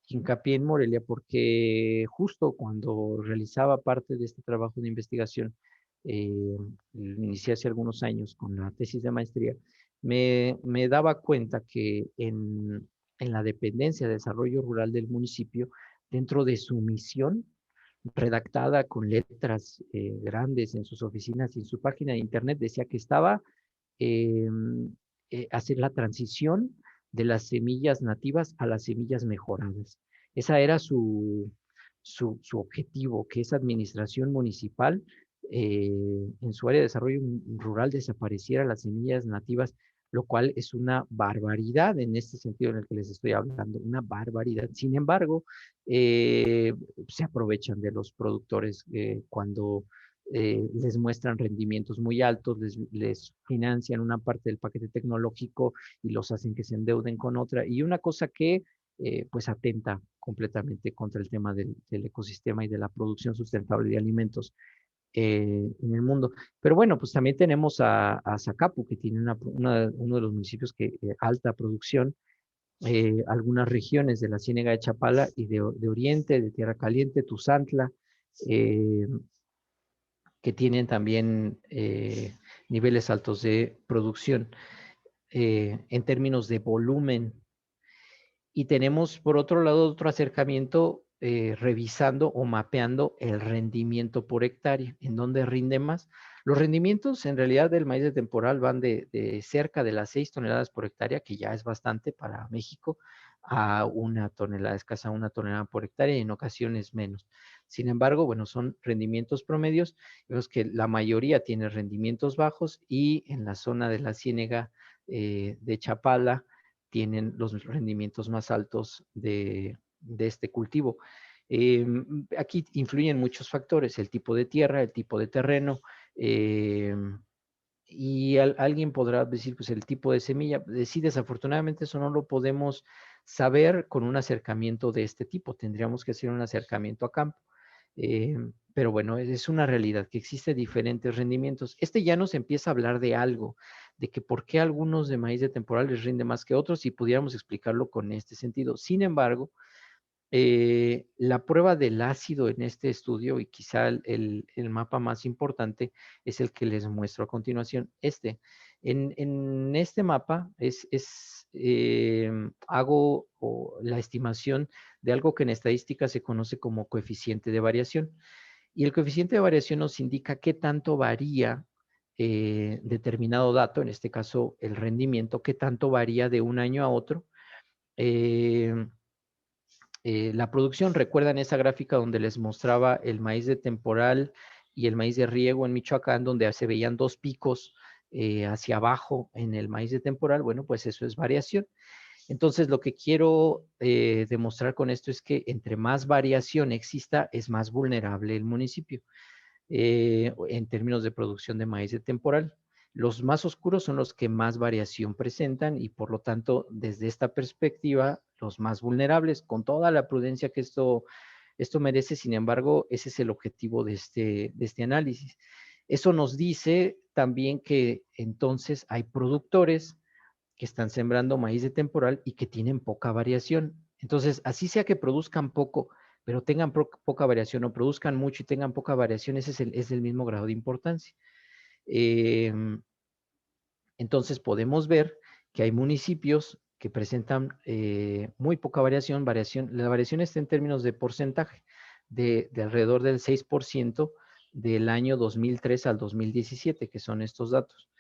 hincapié en Morelia porque justo cuando realizaba parte de este trabajo de investigación, lo inicié hace algunos años con la tesis de maestría, me daba cuenta que en la dependencia de desarrollo rural del municipio, dentro de su misión, redactada con letras grandes en sus oficinas y en su página de internet, decía que estaba eh, hacer la transición de las semillas nativas a las semillas mejoradas. Esa era su objetivo, que esa administración municipal en su área de desarrollo rural desapareciera las semillas nativas, lo cual es una barbaridad en este sentido en el que les estoy hablando, una barbaridad. Sin embargo, se aprovechan de los productores cuando les muestran rendimientos muy altos, les financian una parte del paquete tecnológico y los hacen que se endeuden con otra. Y una cosa que pues atenta completamente contra el tema del ecosistema y de la producción sustentable de alimentos en el mundo. Pero bueno, pues también tenemos a Zacapu, que tiene uno de los municipios que alta producción, algunas regiones de la Ciénega de Chapala y de Oriente, de Tierra Caliente, Tuzantla, eh, que tienen también niveles altos de producción en términos de volumen. Y tenemos, por otro lado, otro acercamiento revisando o mapeando el rendimiento por hectárea, en dónde rinde más. Los rendimientos en realidad del maíz de temporal van de cerca de las 6 toneladas por hectárea, que ya es bastante para México, a una tonelada, escasa una tonelada por hectárea y en ocasiones menos. Sin embargo, bueno, son rendimientos promedios, los que la mayoría tiene rendimientos bajos y en la zona de la ciénega de Chapala, tienen los rendimientos más altos de este cultivo. Aquí influyen muchos factores, el tipo de tierra, el tipo de terreno, y alguien podrá decir, pues el tipo de semilla. Sí, desafortunadamente eso no lo podemos saber con un acercamiento de este tipo, tendríamos que hacer un acercamiento a campo. Pero bueno, es una realidad que existen diferentes rendimientos. Este ya nos empieza a hablar de algo, de que por qué algunos de maíz de temporal les rinde más que otros y pudiéramos explicarlo con este sentido. Sin embargo, la prueba del ácido en este estudio, y quizá el mapa más importante, es el que les muestro a continuación. En este mapa hago la estimación de algo que en estadística se conoce como coeficiente de variación. Y el coeficiente de variación nos indica qué tanto varía determinado dato, en este caso el rendimiento, qué tanto varía de un año a otro. Eh, la producción, recuerdan esa gráfica donde les mostraba el maíz de temporal y el maíz de riego en Michoacán, donde se veían dos picos hacia abajo en el maíz de temporal. Bueno, pues eso es variación. Entonces, lo que quiero demostrar con esto es que entre más variación exista, es más vulnerable el municipio en términos de producción de maíz de temporal. Los más oscuros son los que más variación presentan y por lo tanto, desde esta perspectiva, los más vulnerables, con toda la prudencia que esto merece. Sin embargo, ese es el objetivo de este análisis. Eso nos dice también que entonces hay productores que están sembrando maíz de temporal y que tienen poca variación. Entonces, así sea que produzcan poco, pero tengan poca variación, o produzcan mucho y tengan poca variación, ese es el mismo grado de importancia. Eh, entonces, podemos ver que hay municipios que presentan muy poca variación. La variación está en términos de porcentaje, de alrededor del 6% del año 2003 al 2017, que son estos datos.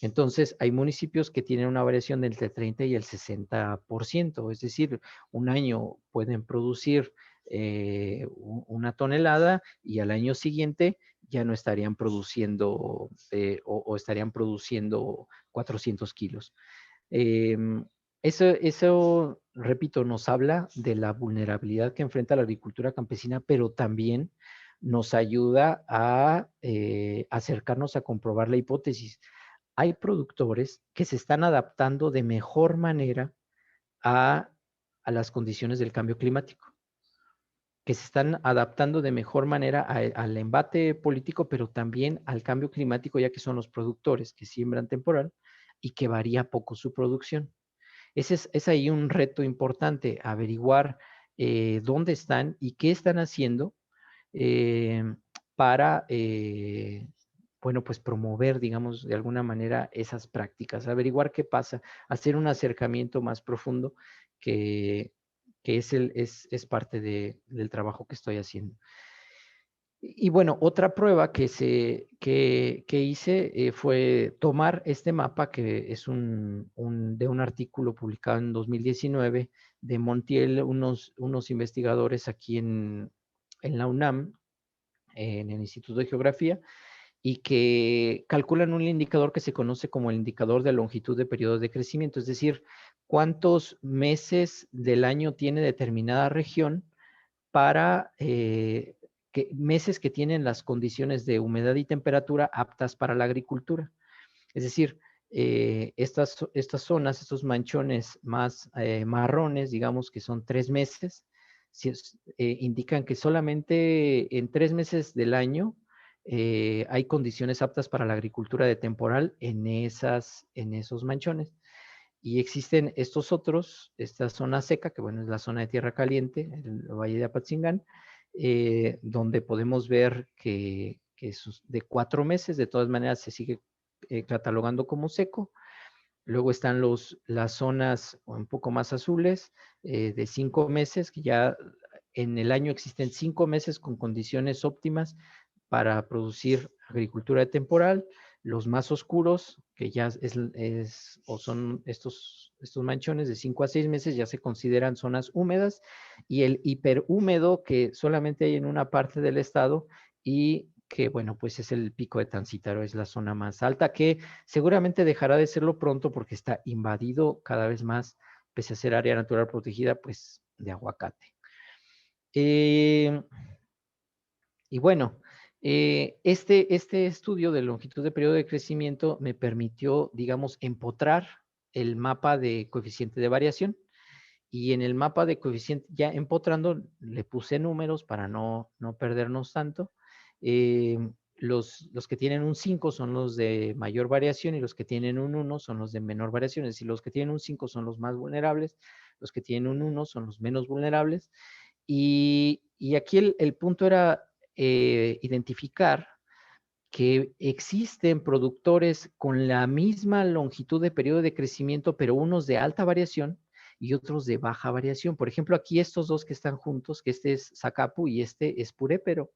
Entonces, hay municipios que tienen una variación de entre el 30 y el 60%, es decir, un año pueden producir una tonelada y al año siguiente ya no estarían produciendo o estarían produciendo 400 kilos. Eso, repito, nos habla de la vulnerabilidad que enfrenta la agricultura campesina, pero también nos ayuda a acercarnos a comprobar la hipótesis. Hay productores que se están adaptando de mejor manera a, a las condiciones del cambio climático, que se están adaptando de mejor manera al embate político, pero también al cambio climático, ya que son los productores que siembran temporal y que varía poco su producción. Es ahí un reto importante, averiguar dónde están y qué están haciendo eh, para, bueno, pues promover, digamos, de alguna manera esas prácticas, averiguar qué pasa, hacer un acercamiento más profundo que, que es parte del trabajo que estoy haciendo. Y bueno, otra prueba que hice fue tomar este mapa, que es de un artículo publicado en 2019 de Montiel, unos investigadores aquí en la UNAM, en el Instituto de Geografía, y que calculan un indicador que se conoce como el indicador de longitud de periodo de crecimiento, es decir, cuántos meses del año tiene determinada región para meses que tienen las condiciones de humedad y temperatura aptas para la agricultura. Es decir, estas zonas, estos manchones más marrones, digamos que son 3 meses, indican que solamente en 3 meses del año hay condiciones aptas para la agricultura de temporal en esos manchones. Y existen estos otros, esta zona seca, que bueno, es la zona de tierra caliente, el Valle de Apatzingán, donde podemos ver que es de 4 meses, de todas maneras se sigue catalogando como seco. Luego están las zonas un poco más azules, de 5 meses, que ya en el año existen 5 meses con condiciones óptimas para producir agricultura temporal. Los más oscuros, que ya o son estos manchones de 5 a 6 meses, ya se consideran zonas húmedas, y el hiperhúmedo, que solamente hay en una parte del estado y que, bueno, pues es el Pico de Tancítaro, es la zona más alta, que seguramente dejará de serlo pronto porque está invadido cada vez más, pese a ser área natural protegida, pues de aguacate. Y bueno, este estudio de longitud de periodo de crecimiento me permitió, digamos, empotrar el mapa de coeficiente de variación. Y en el mapa de coeficiente, ya empotrando, le puse números para no perdernos tanto. los que tienen un 5 son los de mayor variación y los que tienen un 1 son los de menor variación. Es decir, los que tienen un 5 son los más vulnerables, los que tienen un 1 son los menos vulnerables. Y aquí el punto era identificar que existen productores con la misma longitud de periodo de crecimiento, pero unos de alta variación y otros de baja variación. Por ejemplo, aquí estos dos que están juntos, que este es Zacapu y este es Purépero.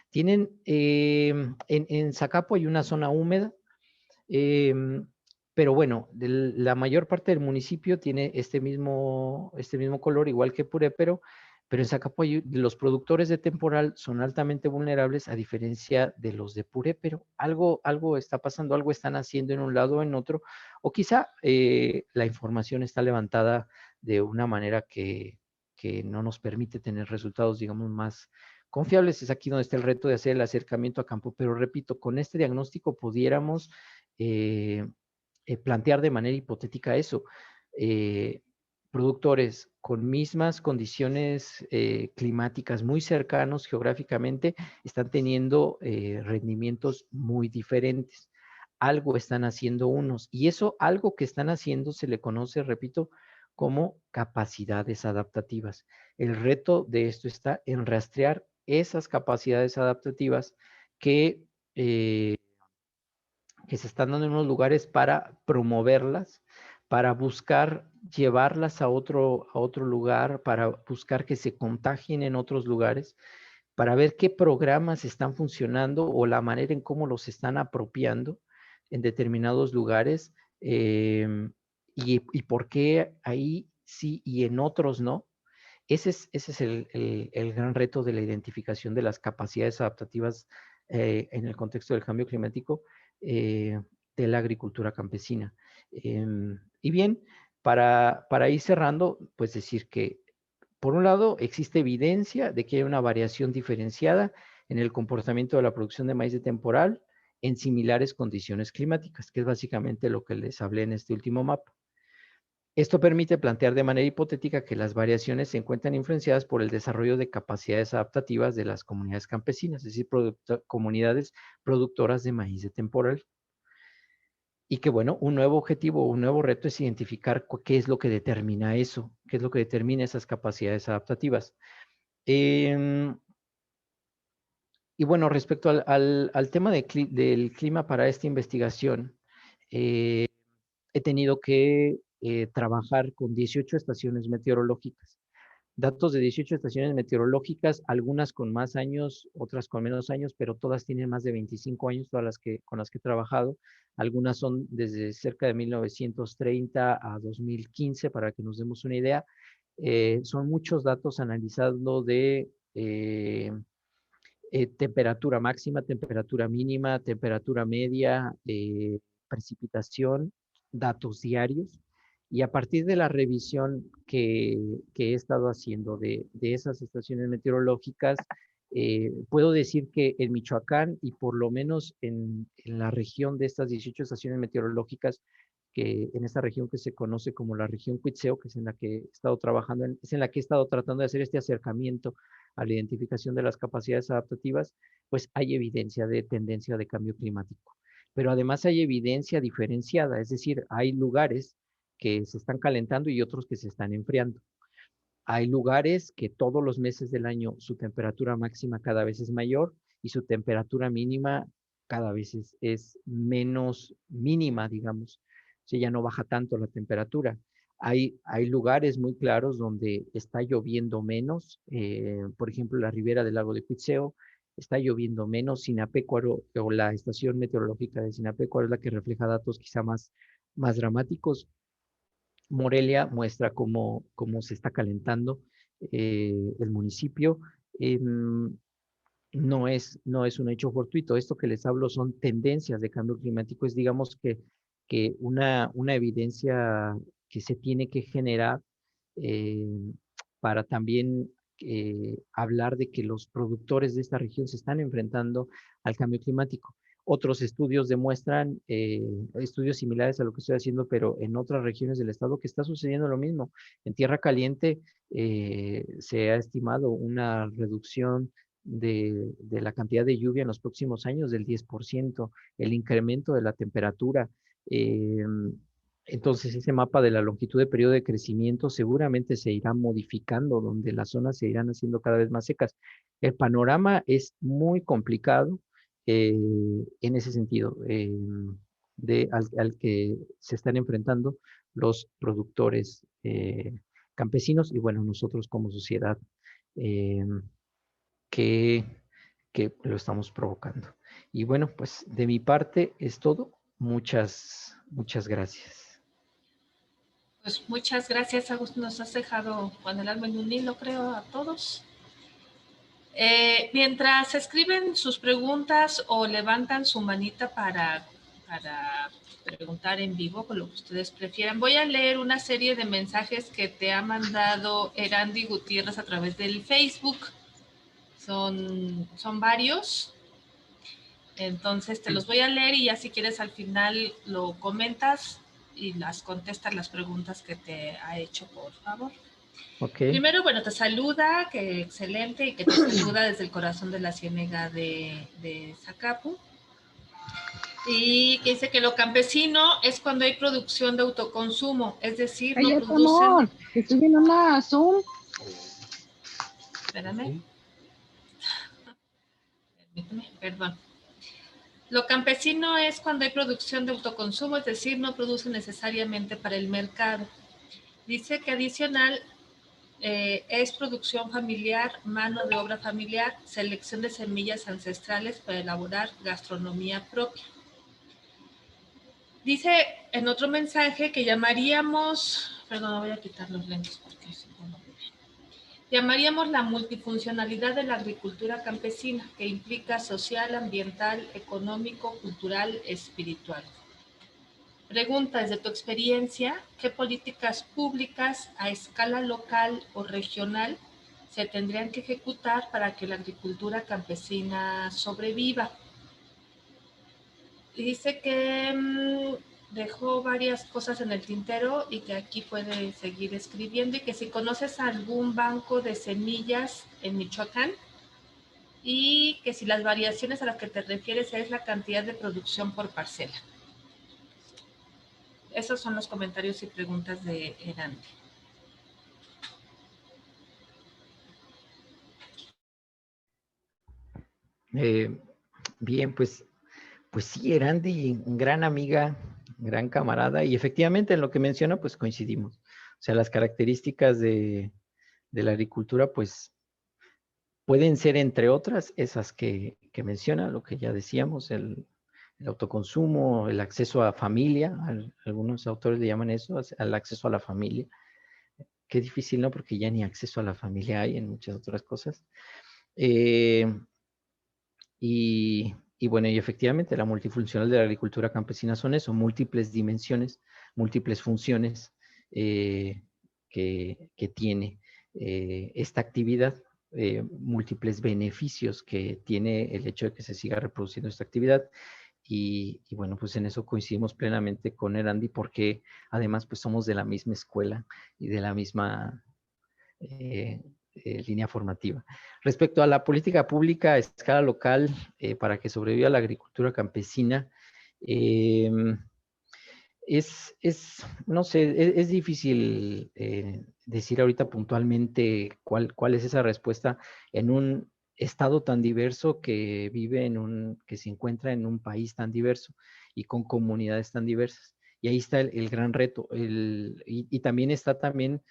Tienen, en Zacapu hay una zona húmeda, eh, pero bueno, la mayor parte del municipio tiene este mismo color, igual que Purépero, pero en Zacapu los productores de temporal son altamente vulnerables a diferencia de los de Purépero. Algo está pasando, algo están haciendo en un lado o en otro, o quizá la información está levantada de una manera que no nos permite tener resultados, digamos, más confiables. Es aquí donde está el reto de hacer el acercamiento a campo, pero repito, con este diagnóstico pudiéramos plantear de manera hipotética eso. Productores con mismas condiciones climáticas muy cercanos geográficamente están teniendo rendimientos muy diferentes. Algo están haciendo unos y eso algo que están haciendo se le conoce, repito, como capacidades adaptativas. El reto de esto está en rastrear esas capacidades adaptativas que que se están dando en unos lugares para promoverlas, para buscar llevarlas a otro lugar, para buscar que se contagien en otros lugares, para ver qué programas están funcionando o la manera en cómo los están apropiando en determinados lugares y por qué ahí sí y en otros no. Ese es el gran reto de la identificación de las capacidades adaptativas en el contexto del cambio climático eh, de la agricultura campesina. Y bien, para ir cerrando, pues decir que, por un lado, existe evidencia de que hay una variación diferenciada en el comportamiento de la producción de maíz de temporal en similares condiciones climáticas, que es básicamente lo que les hablé en este último mapa. Esto permite plantear de manera hipotética que las variaciones se encuentran influenciadas por el desarrollo de capacidades adaptativas de las comunidades campesinas, es decir, comunidades productoras de maíz de temporal. Y que, bueno, un nuevo objetivo, un nuevo reto es identificar qué es lo que determina eso, qué es lo que determina esas capacidades adaptativas. Eh, y bueno, respecto al tema del clima para esta investigación, eh, he tenido que trabajar con 18 estaciones meteorológicas. Datos de 18 estaciones meteorológicas, algunas con más años, otras con menos años, pero todas tienen más de 25 años, todas con las que he trabajado. Algunas son desde cerca de 1930 a 2015, para que nos demos una idea. Son muchos datos analizando de temperatura máxima, temperatura mínima, temperatura media, precipitación, datos diarios. Y a partir de la revisión que he estado haciendo de esas estaciones meteorológicas, puedo decir que en Michoacán y por lo menos en la región de estas 18 estaciones meteorológicas, que en esta región que se conoce como la región Cuitzeo, que es en la que he estado trabajando, es en la que he estado tratando de hacer este acercamiento a la identificación de las capacidades adaptativas, pues hay evidencia de tendencia de cambio climático. Pero además hay evidencia diferenciada, es decir, hay lugares que se están calentando y otros que se están enfriando. Hay lugares que todos los meses del año su temperatura máxima cada vez es mayor y su temperatura mínima cada vez es menos mínima, digamos. O sea, ya no baja tanto la temperatura. Hay lugares muy claros donde está lloviendo menos, por ejemplo, la ribera del lago de Cuitzeo, está lloviendo menos. Sinapecuaro o la estación meteorológica de Sinapecuaro es la que refleja datos quizá más dramáticos. Morelia muestra cómo se está calentando el municipio. Eh, no es un hecho fortuito. Esto que les hablo son tendencias de cambio climático. Es, digamos, que una evidencia que se tiene que generar eh, para también hablar de que los productores de esta región se están enfrentando al cambio climático. Otros estudios demuestran estudios similares a lo que estoy haciendo, pero en otras regiones del estado que está sucediendo lo mismo. En Tierra Caliente se ha estimado una reducción de la cantidad de lluvia en los próximos años del 10%, el incremento de la temperatura. Entonces, ese mapa de la longitud de periodo de crecimiento seguramente se irá modificando, donde las zonas se irán haciendo cada vez más secas. El panorama es muy complicado en ese sentido, al que se están enfrentando los productores campesinos y, bueno, nosotros como sociedad que, que lo estamos provocando. Y bueno, pues de mi parte es todo. Muchas gracias. Pues muchas gracias, Agustín. Nos has dejado con el alma en un hilo, creo, a todos. Mientras escriben sus preguntas o levantan su manita para preguntar en vivo, con lo que ustedes prefieran, voy a leer una serie de mensajes que te ha mandado Erandi Gutiérrez a través del Facebook. Son varios. Entonces te los voy a leer y ya si quieres al final lo comentas y las contestas las preguntas que te ha hecho, por favor. Okay. Primero, bueno, te saluda, que excelente, y que te saluda desde el corazón de la ciénega de Zacapu. Y que dice que lo campesino es cuando hay producción de autoconsumo, es decir, no producen... Amor, estoy en una Zoom. Espérame. Permíteme, perdón. Lo campesino es cuando hay producción de autoconsumo, es decir, no produce necesariamente para el mercado. Dice que adicional es producción familiar, mano de obra familiar, selección de semillas ancestrales para elaborar gastronomía propia. Dice en otro mensaje que llamaríamos, perdón, voy a quitar los lentes porque si no, no veo bien. Llamaríamos la multifuncionalidad de la agricultura campesina, que implica social, ambiental, económico, cultural, espiritual. Pregunta, desde tu experiencia, ¿qué políticas públicas a escala local o regional se tendrían que ejecutar para que la agricultura campesina sobreviva? Y dice que dejó varias cosas en el tintero y que aquí puede seguir escribiendo, y que si conoces algún banco de semillas en Michoacán, y que si las variaciones a las que te refieres es la cantidad de producción por parcela. Esos son los comentarios y preguntas de Erandi. Bien, pues sí, Erandi, gran amiga, gran camarada, y efectivamente en lo que menciona, pues coincidimos. O sea, las características de la agricultura, pues pueden ser, entre otras, esas que menciona, lo que ya decíamos, el autoconsumo, el acceso a familia, algunos autores le llaman eso, al acceso a la familia. Qué difícil, ¿no? Porque ya ni acceso a la familia hay en muchas otras cosas. Y bueno, y efectivamente la multifuncional de la agricultura campesina son eso, múltiples dimensiones, múltiples funciones que tiene esta actividad, múltiples beneficios que tiene el hecho de que se siga reproduciendo esta actividad. Y bueno, pues en eso coincidimos plenamente con Erandi, porque además pues somos de la misma escuela y de la misma línea formativa. Respecto a la política pública a escala local para que sobreviva la agricultura campesina, no sé, es difícil decir ahorita puntualmente cuál es esa respuesta en un estado tan diverso que que se encuentra en un país tan diverso y con comunidades tan diversas. Y ahí está el gran reto. Y también está también,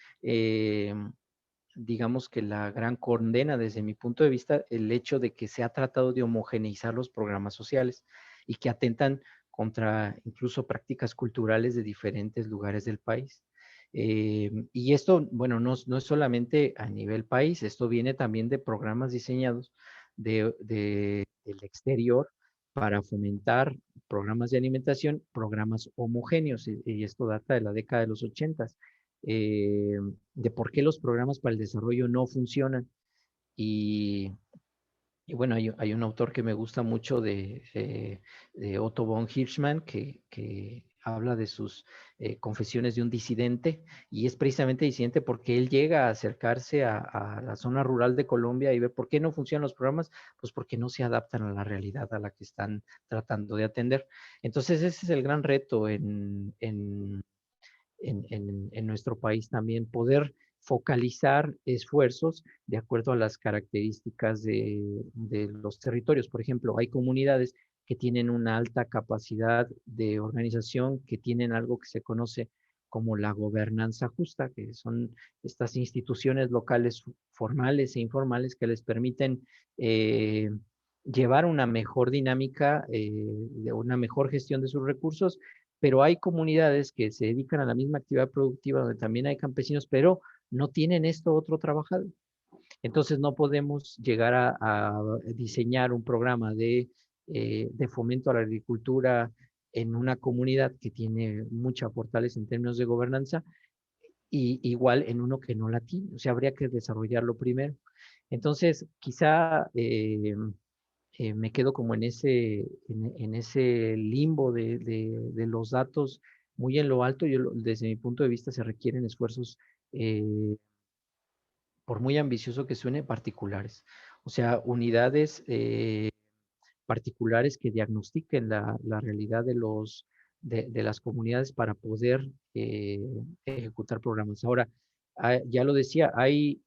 digamos que la gran condena desde mi punto de vista, el hecho de que se ha tratado de homogeneizar los programas sociales y que atentan contra incluso prácticas culturales de diferentes lugares del país. Y esto, bueno, no es solamente a nivel país, esto viene también de programas diseñados del exterior para fomentar programas de alimentación, programas homogéneos, y esto data de la década de los 80, de por qué los programas para el desarrollo no funcionan. Y bueno, hay un autor que me gusta mucho de Otto von Hirschman, que habla de sus confesiones de un disidente, y es precisamente disidente porque él llega a acercarse a la zona rural de Colombia y ve por qué no funcionan los programas, pues porque no se adaptan a la realidad a la que están tratando de atender. Entonces ese es el gran reto en nuestro país también, poder focalizar esfuerzos de acuerdo a las características de los territorios. Por ejemplo, hay comunidades que tienen una alta capacidad de organización, que tienen algo que se conoce como la gobernanza justa, que son estas instituciones locales formales e informales que les permiten llevar una mejor dinámica, de una mejor gestión de sus recursos, pero hay comunidades que se dedican a la misma actividad productiva donde también hay campesinos, pero no tienen esto otro trabajado. Entonces no podemos llegar a diseñar un programa de fomento a la agricultura en una comunidad que tiene mucha fortaleza en términos de gobernanza, y igual en uno que no la tiene. O sea, habría que desarrollarlo primero. Entonces, quizá me quedo como en ese limbo de los datos muy en lo alto. Desde mi punto de vista, se requieren esfuerzos, por muy ambicioso que suene, particulares. O sea, unidades particulares que diagnostiquen la realidad de las comunidades para poder ejecutar programas. Ahora, ya lo decía, hay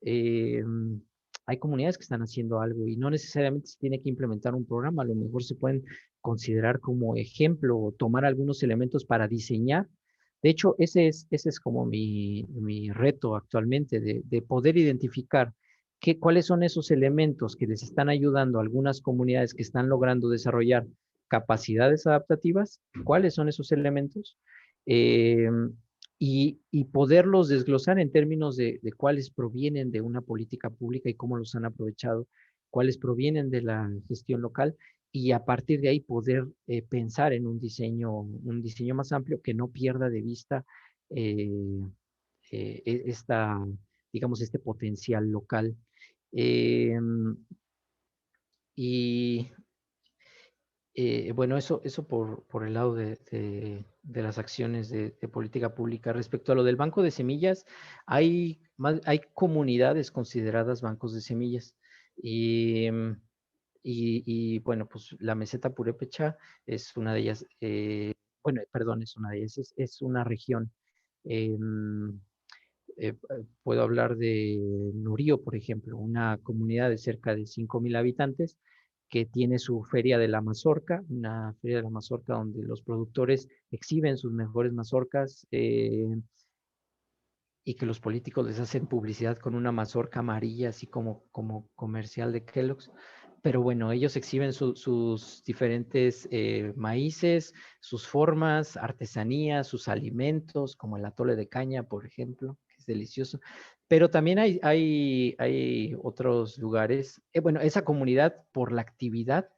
comunidades que están haciendo algo y no necesariamente se tiene que implementar un programa, a lo mejor se pueden considerar como ejemplo o tomar algunos elementos para diseñar. De hecho, ese es como mi reto actualmente, de poder identificar cuáles son esos elementos que les están ayudando a algunas comunidades que están logrando desarrollar capacidades adaptativas, cuáles son esos elementos, eh, y poderlos desglosar en términos de cuáles provienen de una política pública y cómo los han aprovechado, cuáles provienen de la gestión local, y a partir de ahí poder pensar en un diseño más amplio que no pierda de vista eh, digamos, este potencial local. Eh, y bueno, eso por el lado de las acciones de política pública. Respecto a lo del banco de semillas, hay comunidades consideradas bancos de semillas. Y, bueno, pues la meseta purépecha es una de ellas. Bueno, perdón, es una de ellas, es una región. em, Puedo hablar de Nurío, por ejemplo, una comunidad de cerca de 5,000 habitantes que tiene su feria de la mazorca, una feria de la mazorca donde los productores exhiben sus mejores mazorcas, y que los políticos les hacen publicidad con una mazorca amarilla, así como comercial de Kellogg's. Pero bueno, ellos exhiben sus diferentes maíces, sus formas, artesanías, sus alimentos, como el atole de caña, por ejemplo, que es delicioso. Pero también hay otros lugares. Bueno, esa comunidad, por la actividad,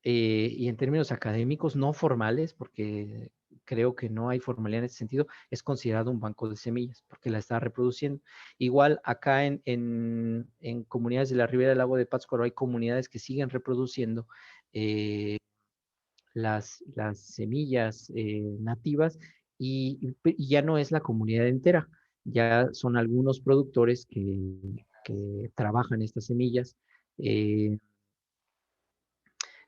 y en términos académicos no formales, porque creo que no hay formalidad en ese sentido, es considerado un banco de semillas, porque la está reproduciendo. Igual acá en comunidades de la Ribera del Lago de Pátzcuaro hay comunidades que siguen reproduciendo las semillas nativas, y ya no es la comunidad entera, ya son algunos productores que trabajan estas semillas.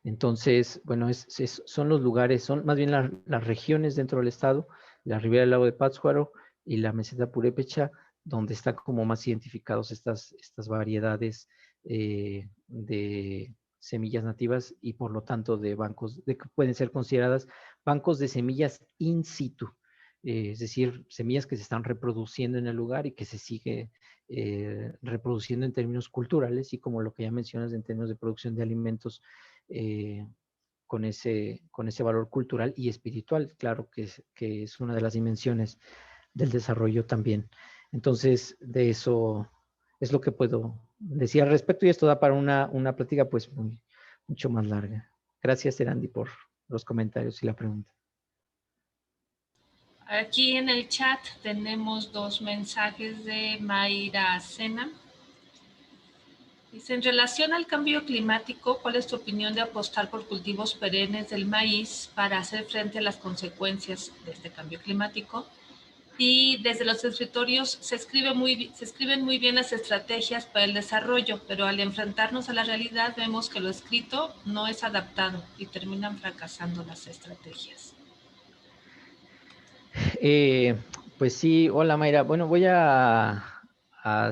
Entonces, bueno, son los lugares, son más bien las regiones dentro del estado, la Ribera del Lago de Pátzcuaro y la meseta purépecha, donde están como más identificados estas variedades de semillas nativas, y por lo tanto de bancos, que pueden ser consideradas bancos de semillas in situ, es decir, semillas que se están reproduciendo en el lugar y que se sigue reproduciendo en términos culturales, y como lo que ya mencionas en términos de producción de alimentos, eh, con ese valor cultural y espiritual, claro, que es una de las dimensiones del desarrollo también. Entonces, de eso es lo que puedo decir al respecto, y esto da para una plática pues mucho más larga. Gracias, Erandi, por los comentarios y la pregunta. Aquí en el chat tenemos dos mensajes de Mayra Sena. Dice, en relación al cambio climático, ¿cuál es tu opinión de apostar por cultivos perennes del maíz para hacer frente a las consecuencias de este cambio climático? Y desde los escritorios se escriben muy bien las estrategias para el desarrollo, pero al enfrentarnos a la realidad vemos que lo escrito no es adaptado y terminan fracasando las estrategias. Eh, pues sí, hola Mayra. Bueno, voy a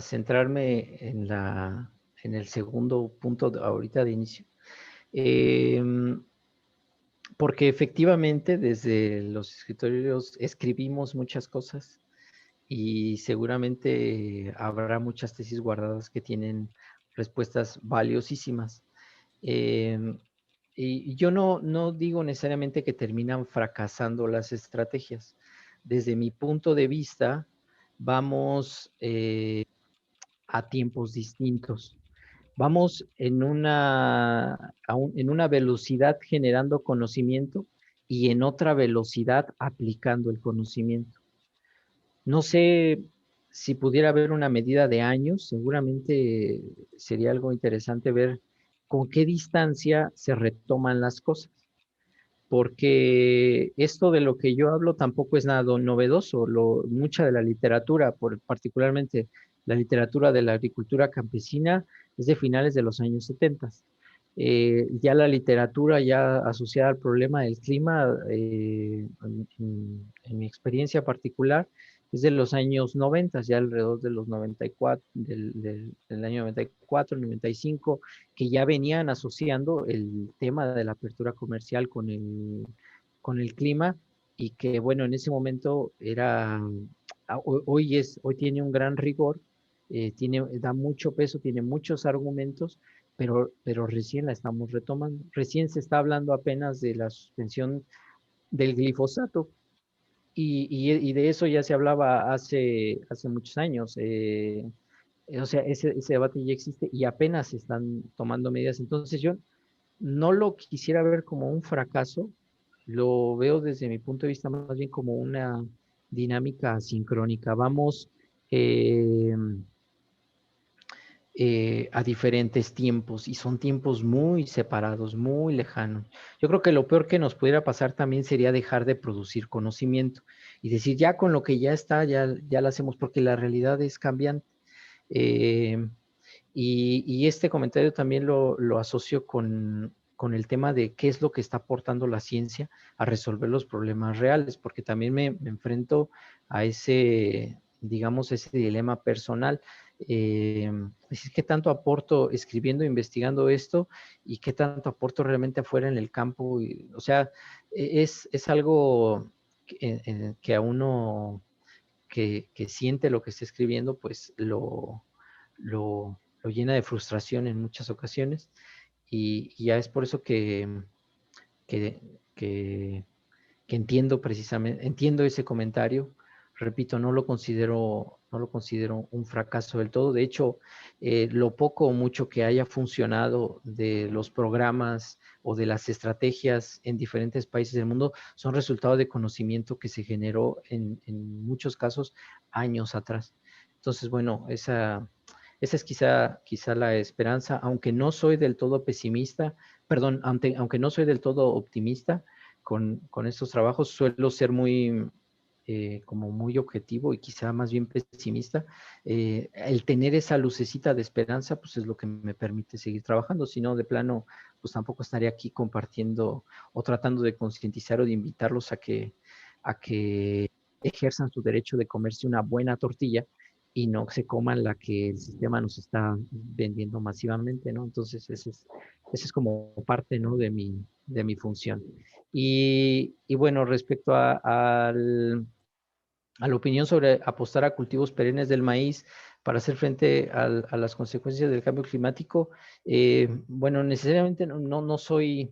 centrarme en el segundo punto ahorita de inicio. Porque efectivamente desde los escritorios escribimos muchas cosas y seguramente habrá muchas tesis guardadas que tienen respuestas valiosísimas. Em, y yo no digo necesariamente que terminan fracasando las estrategias. Desde mi punto de vista, vamos a tiempos distintos. Vamos en una velocidad generando conocimiento y en otra velocidad aplicando el conocimiento. No sé si pudiera haber una medida de años, seguramente sería algo interesante ver con qué distancia se retoman las cosas, porque esto de lo que yo hablo tampoco es nada novedoso. Mucha de la literatura, particularmente la literatura de la agricultura campesina, es de finales de los años 70. Ya la literatura ya asociada al problema del clima, en mi experiencia particular, es de los años 90, ya alrededor de los 94, del año 94, 95, que ya venían asociando el tema de la apertura comercial con el clima y que, bueno, en ese momento era, hoy tiene un gran rigor, da mucho peso, tiene muchos argumentos, pero recién la estamos retomando. Recién se está hablando apenas de la suspensión del glifosato y de eso ya se hablaba hace muchos años. O sea, ese debate ya existe y apenas se están tomando medidas. Entonces yo no lo quisiera ver como un fracaso, lo veo desde mi punto de vista más bien como una dinámica sincrónica. Vamos eh, a diferentes tiempos y son tiempos muy separados, muy lejanos. Yo creo que lo peor que nos pudiera pasar también sería dejar de producir conocimiento y decir, ya con lo que ya está, ya lo hacemos, porque la realidad es cambiante. Eh, y este comentario también lo asocio con el tema de qué es lo que está aportando la ciencia a resolver los problemas reales, porque también me enfrento a ese, digamos, ese dilema personal. Es qué tanto aporto escribiendo, investigando esto y qué tanto aporto realmente afuera en el campo. O sea, es algo que a uno que siente lo que está escribiendo, pues lo llena de frustración en muchas ocasiones y ya es por eso que, que, que entiendo precisamente, entiendo ese comentario. Repito, no lo considero un fracaso del todo. De hecho, lo poco o mucho que haya funcionado de los programas o de las estrategias en diferentes países del mundo son resultado de conocimiento que se generó en muchos casos años atrás. Entonces, bueno, esa es quizá la esperanza, aunque no soy del todo pesimista, perdón, aunque no soy del todo optimista con estos trabajos, suelo ser como muy objetivo y quizá más bien pesimista. El tener esa lucecita de esperanza, pues es lo que me permite seguir trabajando, si no, de plano, pues tampoco estaría aquí compartiendo o tratando de concientizar o de invitarlos a que ejerzan su derecho de comerse una buena tortilla y no se coman la que el sistema nos está vendiendo masivamente, ¿no? Entonces, ese es como parte, ¿no? De mi función. Y bueno, respecto a la opinión sobre apostar a cultivos perennes del maíz para hacer frente a las consecuencias del cambio climático, bueno, necesariamente no soy,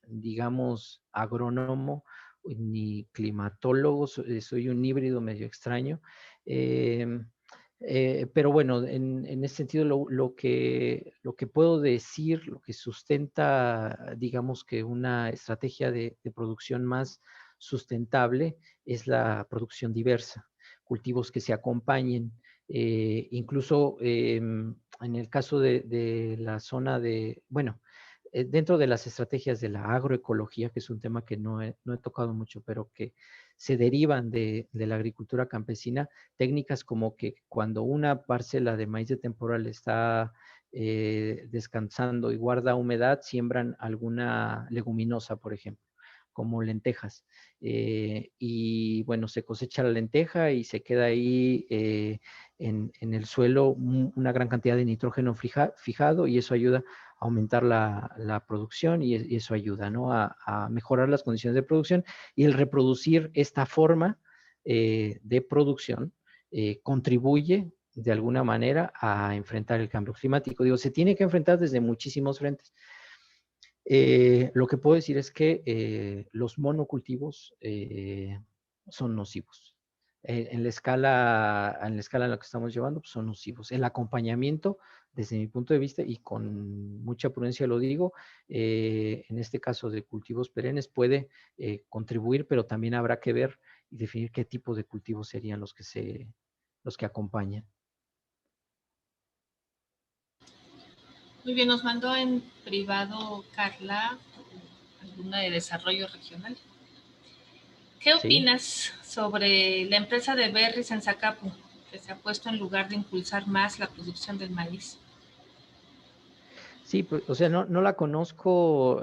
digamos, agrónomo ni climatólogo, soy un híbrido medio extraño. Eh, pero bueno, en ese sentido, lo que puedo decir, lo que sustenta, digamos que una estrategia de producción más sustentable es la producción diversa, cultivos que se acompañen. Incluso En el caso de la zona de, bueno, dentro de las estrategias de la agroecología, que es un tema que no he tocado mucho, pero que se derivan de la agricultura campesina, técnicas como que cuando una parcela de maíz de temporal está descansando y guarda humedad, siembran alguna leguminosa, por ejemplo, como lentejas. Y bueno, se cosecha la lenteja y se queda ahí en el suelo una gran cantidad de nitrógeno fijado, y eso ayuda a aumentar la producción, y eso ayuda, ¿no?, a mejorar las condiciones de producción, y el reproducir esta forma de producción contribuye de alguna manera a enfrentar el cambio climático. Digo, se tiene que enfrentar desde muchísimos frentes. Lo que puedo decir es que los monocultivos son nocivos. En la escala en la que estamos llevando, pues son nocivos. El acompañamiento, desde mi punto de vista, y con mucha prudencia lo digo, en este caso de cultivos perennes, puede contribuir, pero también habrá que ver y definir qué tipo de cultivos serían los que acompañan. Muy bien, nos mandó en privado Carla alguna de desarrollo regional. ¿Qué ¿Sí? opinas sobre la empresa de berries en Zacapu, que se ha puesto en lugar de impulsar más la producción del maíz? Sí, pues, o sea, no la conozco,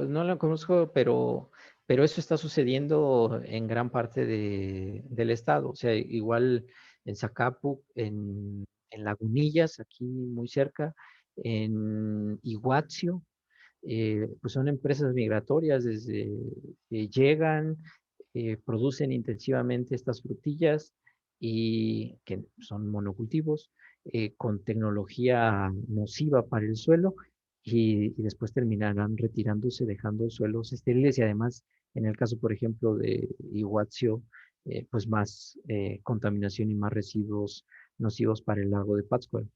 pero eso está sucediendo en gran parte del estado. O sea, igual en Zacapu, en Lagunillas, aquí muy cerca, en Iguazio, pues son empresas migratorias desde que llegan, producen intensivamente estas frutillas, y que son monocultivos, con tecnología nociva para el suelo, y después terminarán retirándose, dejando suelos estériles, y además, en el caso, por ejemplo, de Iguazio, pues más contaminación y más residuos nocivos para el lago de Pátzcuaro.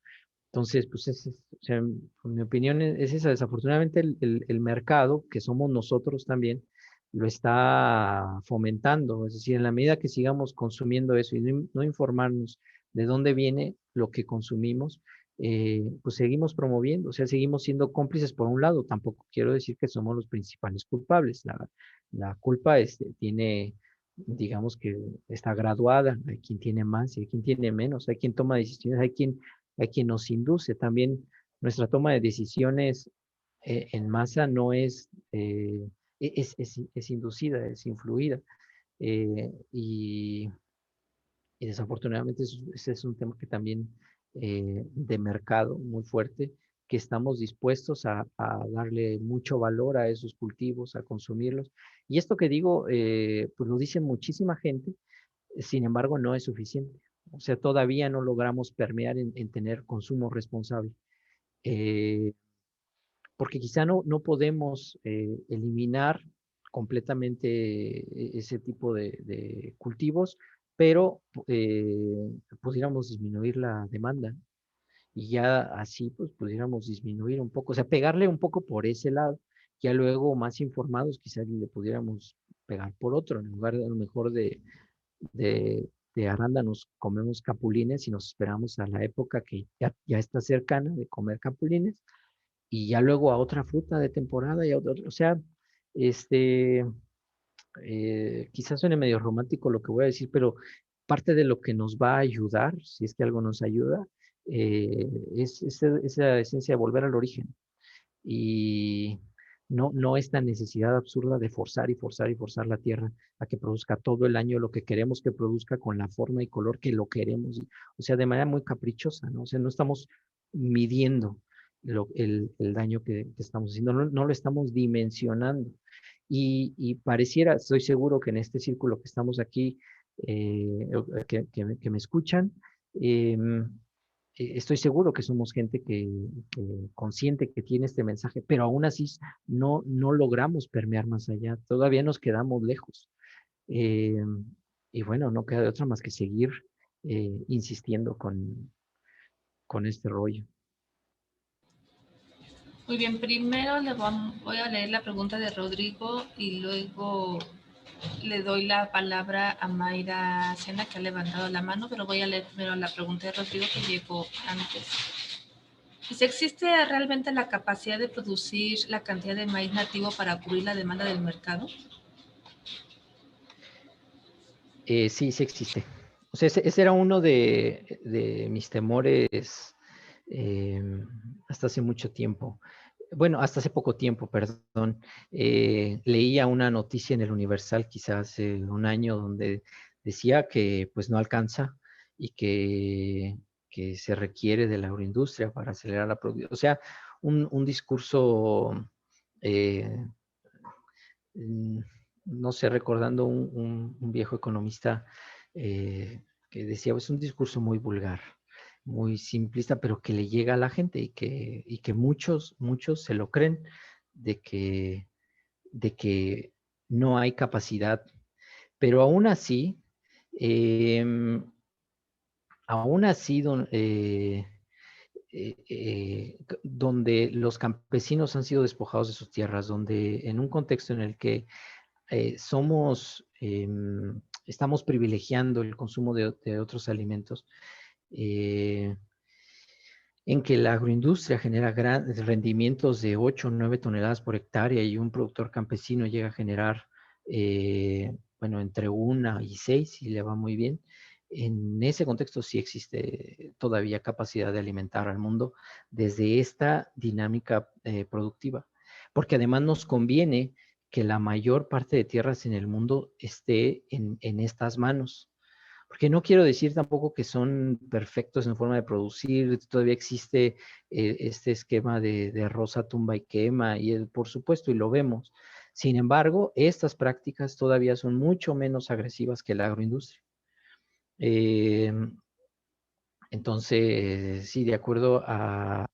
Entonces, pues o sea, en mi opinión es esa. Desafortunadamente el mercado, que somos nosotros también, lo está fomentando. Es decir, en la medida que sigamos consumiendo eso y no informarnos de dónde viene lo que consumimos, pues seguimos promoviendo, o sea, seguimos siendo cómplices por un lado. Tampoco quiero decir que somos los principales culpables. La culpa tiene, digamos que está graduada. Hay quien tiene más y hay quien tiene menos. Hay quien toma decisiones, hay quien nos induce. También nuestra toma de decisiones en masa no es inducida, es influida. Y desafortunadamente ese es un tema que también de mercado muy fuerte, que estamos dispuestos a darle mucho valor a esos cultivos, a consumirlos. Y esto que digo, pues lo dice muchísima gente. Sin embargo, no es suficiente. O sea, todavía no logramos permear en tener consumo responsable. Eh, Porque quizá no podemos eliminar completamente ese tipo de cultivos, pero pudiéramos disminuir la demanda, y ya así pues pudiéramos disminuir un poco, o sea, pegarle un poco por ese lado. Ya luego, más informados, quizás le pudiéramos pegar por otro. En lugar de, a lo mejor, de arándanos, comemos capulines y nos esperamos a la época que ya está cercana de comer capulines, y ya luego a otra fruta de temporada, o sea, este, quizás suene medio romántico lo que voy a decir, pero parte de lo que nos va a ayudar, si es que algo nos ayuda, es esa esencia de volver al origen. Y no esta necesidad absurda de forzar y forzar y forzar la tierra a que produzca todo el año lo que queremos que produzca, con la forma y color que lo queremos. O sea, de manera muy caprichosa, ¿no? O sea, no estamos midiendo el daño que estamos haciendo, no lo estamos dimensionando. Y pareciera, estoy seguro que en este círculo que estamos aquí, que me escuchan, estoy seguro que somos gente que consciente que tiene este mensaje, pero aún así no logramos permear más allá. Todavía nos quedamos lejos. Eh, y bueno, no queda de otra más que seguir insistiendo con este rollo. Muy bien, primero voy a leer la pregunta de Rodrigo y luego le doy la palabra a Mayra Sena, que ha levantado la mano, pero voy a leer primero la pregunta de Rodrigo, que llegó antes. ¿Y si existe realmente la capacidad de producir la cantidad de maíz nativo para cubrir la demanda del mercado? Sí, sí existe. O sea, ese era uno de mis temores hasta hace mucho tiempo. Bueno, hasta hace poco tiempo, perdón. Leía una noticia en el Universal, quizás hace un año, donde decía que pues no alcanza y que se requiere de la agroindustria para acelerar la producción. O sea, un discurso eh, mm, no sé, recordando un viejo economista que decía, es un discurso muy vulgar, muy simplista, pero que le llega a la gente y que muchos se lo creen de que no hay capacidad. Pero aún así, donde los campesinos han sido despojados de sus tierras, donde en un contexto en el que estamos privilegiando el consumo de otros alimentos, eh, en que la agroindustria genera grandes rendimientos de 8 o 9 toneladas por hectárea y un productor campesino llega a generar, bueno, entre 1 y 6 si le va muy bien. En ese contexto sí existe todavía capacidad de alimentar al mundo desde esta dinámica productiva, porque además nos conviene que la mayor parte de tierras en el mundo esté en estas manos. Porque no quiero decir tampoco que son perfectos en forma de producir, todavía existe este esquema de roza, tumba y quema, por supuesto, y lo vemos. Sin embargo, estas prácticas todavía son mucho menos agresivas que la agroindustria. Eh, entonces, sí, de acuerdo a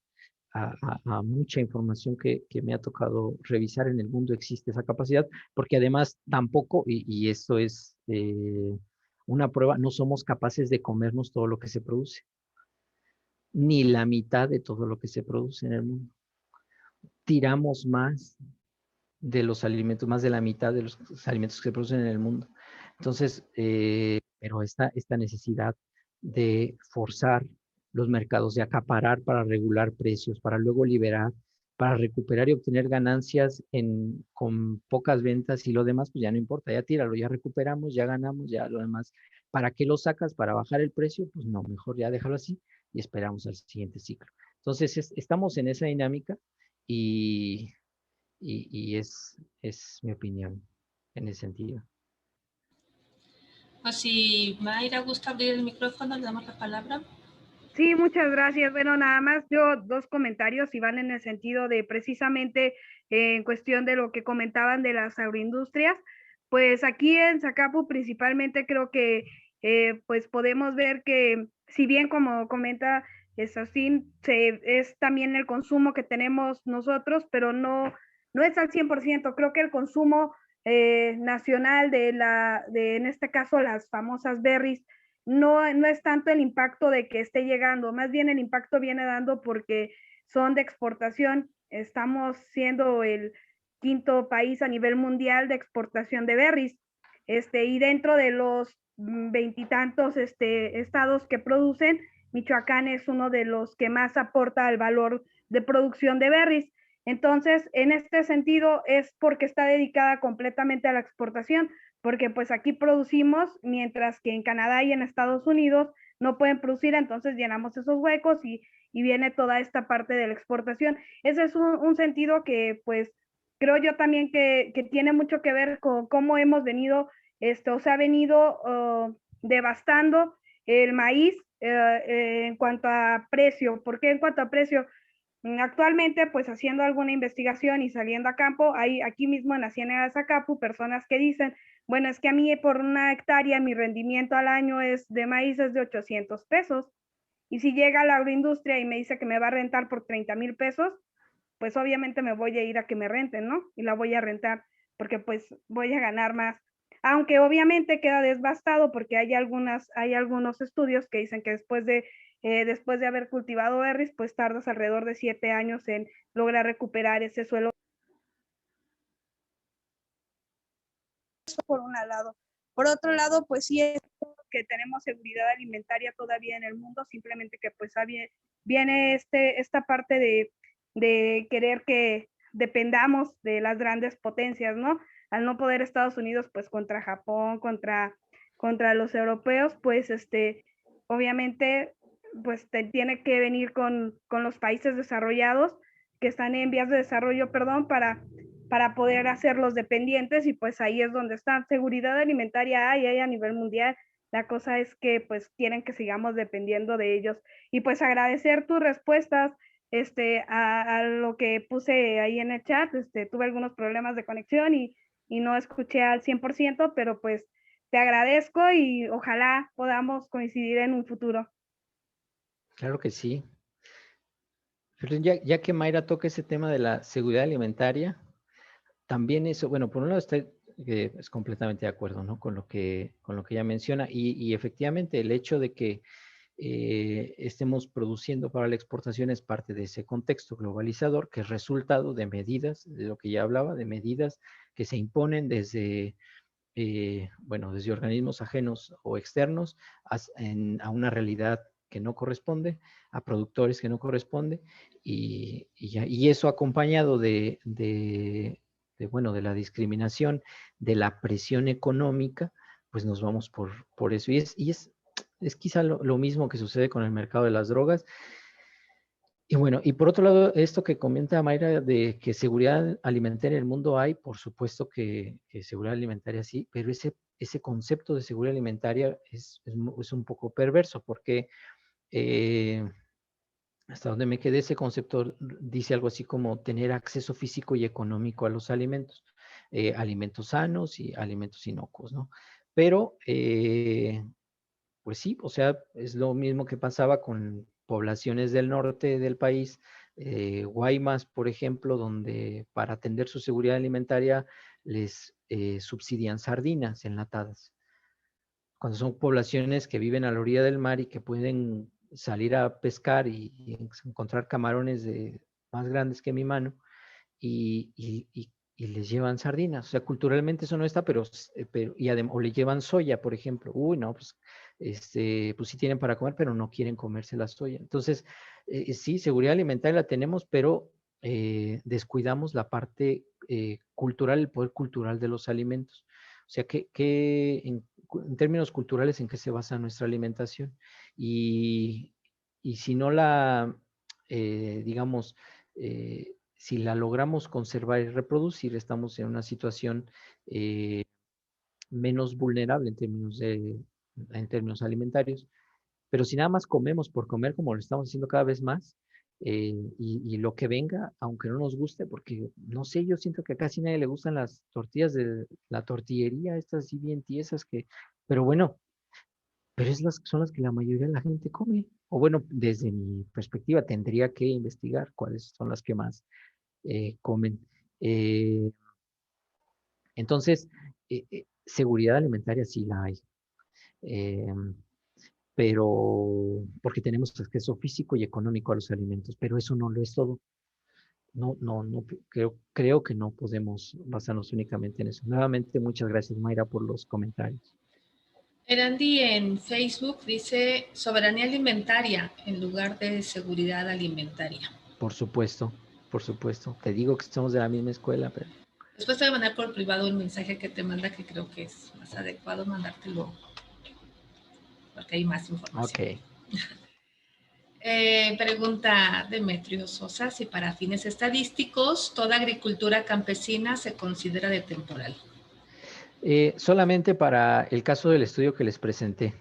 mucha información que me ha tocado revisar en el mundo existe esa capacidad, porque además tampoco, y esto es una prueba, no somos capaces de comernos todo lo que se produce, ni la mitad de todo lo que se produce en el mundo. Tiramos más de los alimentos, más de la mitad de los alimentos que se producen en el mundo. Entonces, pero esta necesidad de forzar los mercados, de acaparar para regular precios, para luego liberar, para recuperar y obtener ganancias con pocas ventas y lo demás, pues ya no importa, ya tíralo, ya recuperamos, ya ganamos, ya lo demás. ¿Para qué lo sacas? ¿Para bajar el precio? Pues no, mejor ya déjalo así y esperamos al siguiente ciclo. Entonces, estamos en esa dinámica y es mi opinión en ese sentido. O si Mayra gusta abrir el micrófono, le damos la palabra. Sí, muchas gracias. Bueno, nada más yo dos comentarios y van en el sentido de precisamente en cuestión de lo que comentaban de las agroindustrias. Pues aquí en Zacapu principalmente creo que pues podemos ver que si bien como comenta Sacín, es también el consumo que tenemos nosotros, pero no es al 100%. Creo que el consumo nacional en este caso las famosas berries, no es tanto el impacto de que esté llegando, más bien el impacto viene dando porque son de exportación. Estamos siendo el quinto país a nivel mundial de exportación de berries. Y dentro de los veintitantos estados que producen, Michoacán es uno de los que más aporta al valor de producción de berries. Entonces, en este sentido, es porque está dedicada completamente a la exportación, porque pues aquí producimos, mientras que en Canadá y en Estados Unidos no pueden producir, entonces llenamos esos huecos y viene toda esta parte de la exportación. Ese es un sentido que pues creo yo también que tiene mucho que ver con cómo hemos venido, se ha venido devastando el maíz en cuanto a precio. ¿Por qué en cuanto a precio? Actualmente, pues haciendo alguna investigación y saliendo a campo, hay aquí mismo en la Ciénaga de Zacapu personas que dicen, bueno, es que a mí por 1 hectárea mi rendimiento al año es de maíz es de 800 pesos. Y si llega la agroindustria y me dice que me va a rentar por 30,000 pesos, pues obviamente me voy a ir a que me renten, ¿no? Y la voy a rentar porque pues voy a ganar más. Aunque obviamente queda devastado porque hay algunos estudios que dicen que después de haber cultivado berries, pues tardas alrededor de 7 años en lograr recuperar ese suelo. Eso por un lado. Por otro lado, pues sí es que tenemos seguridad alimentaria todavía en el mundo, simplemente que pues viene esta parte de querer que dependamos de las grandes potencias, ¿no? Al no poder Estados Unidos, pues contra Japón, contra los europeos, pues obviamente, pues tiene que venir con los países desarrollados que están en vías de desarrollo, perdón, para poder hacerlos dependientes, y pues ahí es donde está. Seguridad alimentaria hay a nivel mundial. La cosa es que pues quieren que sigamos dependiendo de ellos. Y pues agradecer tus respuestas a lo que puse ahí en el chat. Tuve algunos problemas de conexión y no escuché al 100%, pero pues te agradezco y ojalá podamos coincidir en un futuro. Claro que sí. Pero ya que Mayra toca ese tema de la seguridad alimentaria, también eso, bueno, por un lado estoy es completamente de acuerdo, ¿no? Con lo que ella menciona, y efectivamente el hecho de que estemos produciendo para la exportación es parte de ese contexto globalizador, que es resultado de medidas, de lo que ya hablaba, de medidas que se imponen desde, bueno, desde organismos ajenos o externos a una realidad que no corresponde, a productores que no corresponde, y eso acompañado bueno, de la discriminación, de la presión económica, pues nos vamos por eso. Y es quizá lo mismo que sucede con el mercado de las drogas. Y bueno, y por otro lado, esto que comenta Mayra de que seguridad alimentaria en el mundo hay, por supuesto que seguridad alimentaria sí, pero ese concepto de seguridad alimentaria es un poco perverso, porque hasta donde me quedé, ese concepto dice algo así como tener acceso físico y económico a los alimentos, alimentos sanos y alimentos inocuos, ¿no? Pero, pues sí, o sea, es lo mismo que pasaba con poblaciones del norte del país, Guaymas, por ejemplo, donde para atender su seguridad alimentaria les subsidian sardinas enlatadas. Cuando son poblaciones que viven a la orilla del mar y que pueden salir a pescar y encontrar camarones más grandes que mi mano y les llevan sardinas. O sea, culturalmente eso no está, o le llevan soya, por ejemplo. Uy, no, pues, pues sí tienen para comer, pero no quieren comerse la soya. Entonces, sí, seguridad alimentaria la tenemos, pero descuidamos la parte cultural, el poder cultural de los alimentos. O sea, en términos culturales, ¿en qué se basa nuestra alimentación? Y si no digamos, si la logramos conservar y reproducir, estamos en una situación menos vulnerable en términos alimentarios. Pero si nada más comemos por comer, como lo estamos haciendo cada vez más, y lo que venga, aunque no nos guste, porque no sé, yo siento que a casi nadie le gustan las tortillas de la tortillería, estas así bien tiesas pero bueno, pero son las que la mayoría de la gente come. O bueno, desde mi perspectiva, tendría que investigar cuáles son las que más comen. Eh, entonces, seguridad alimentaria sí la hay, eh, pero porque tenemos acceso físico y económico a los alimentos, pero eso no lo es todo. No, creo que no podemos basarnos únicamente en eso. Nuevamente, muchas gracias, Mayra, por los comentarios. Erandi en Facebook dice soberanía alimentaria en lugar de seguridad alimentaria. Por supuesto. Te digo que estamos de la misma escuela, pero... Después te voy a mandar por privado un mensaje que te manda que creo que es más adecuado mandártelo porque hay más información. Ok. Pregunta Demetrio Sosa si para fines estadísticos toda agricultura campesina se considera de temporal. Solamente para el caso del estudio que les presenté,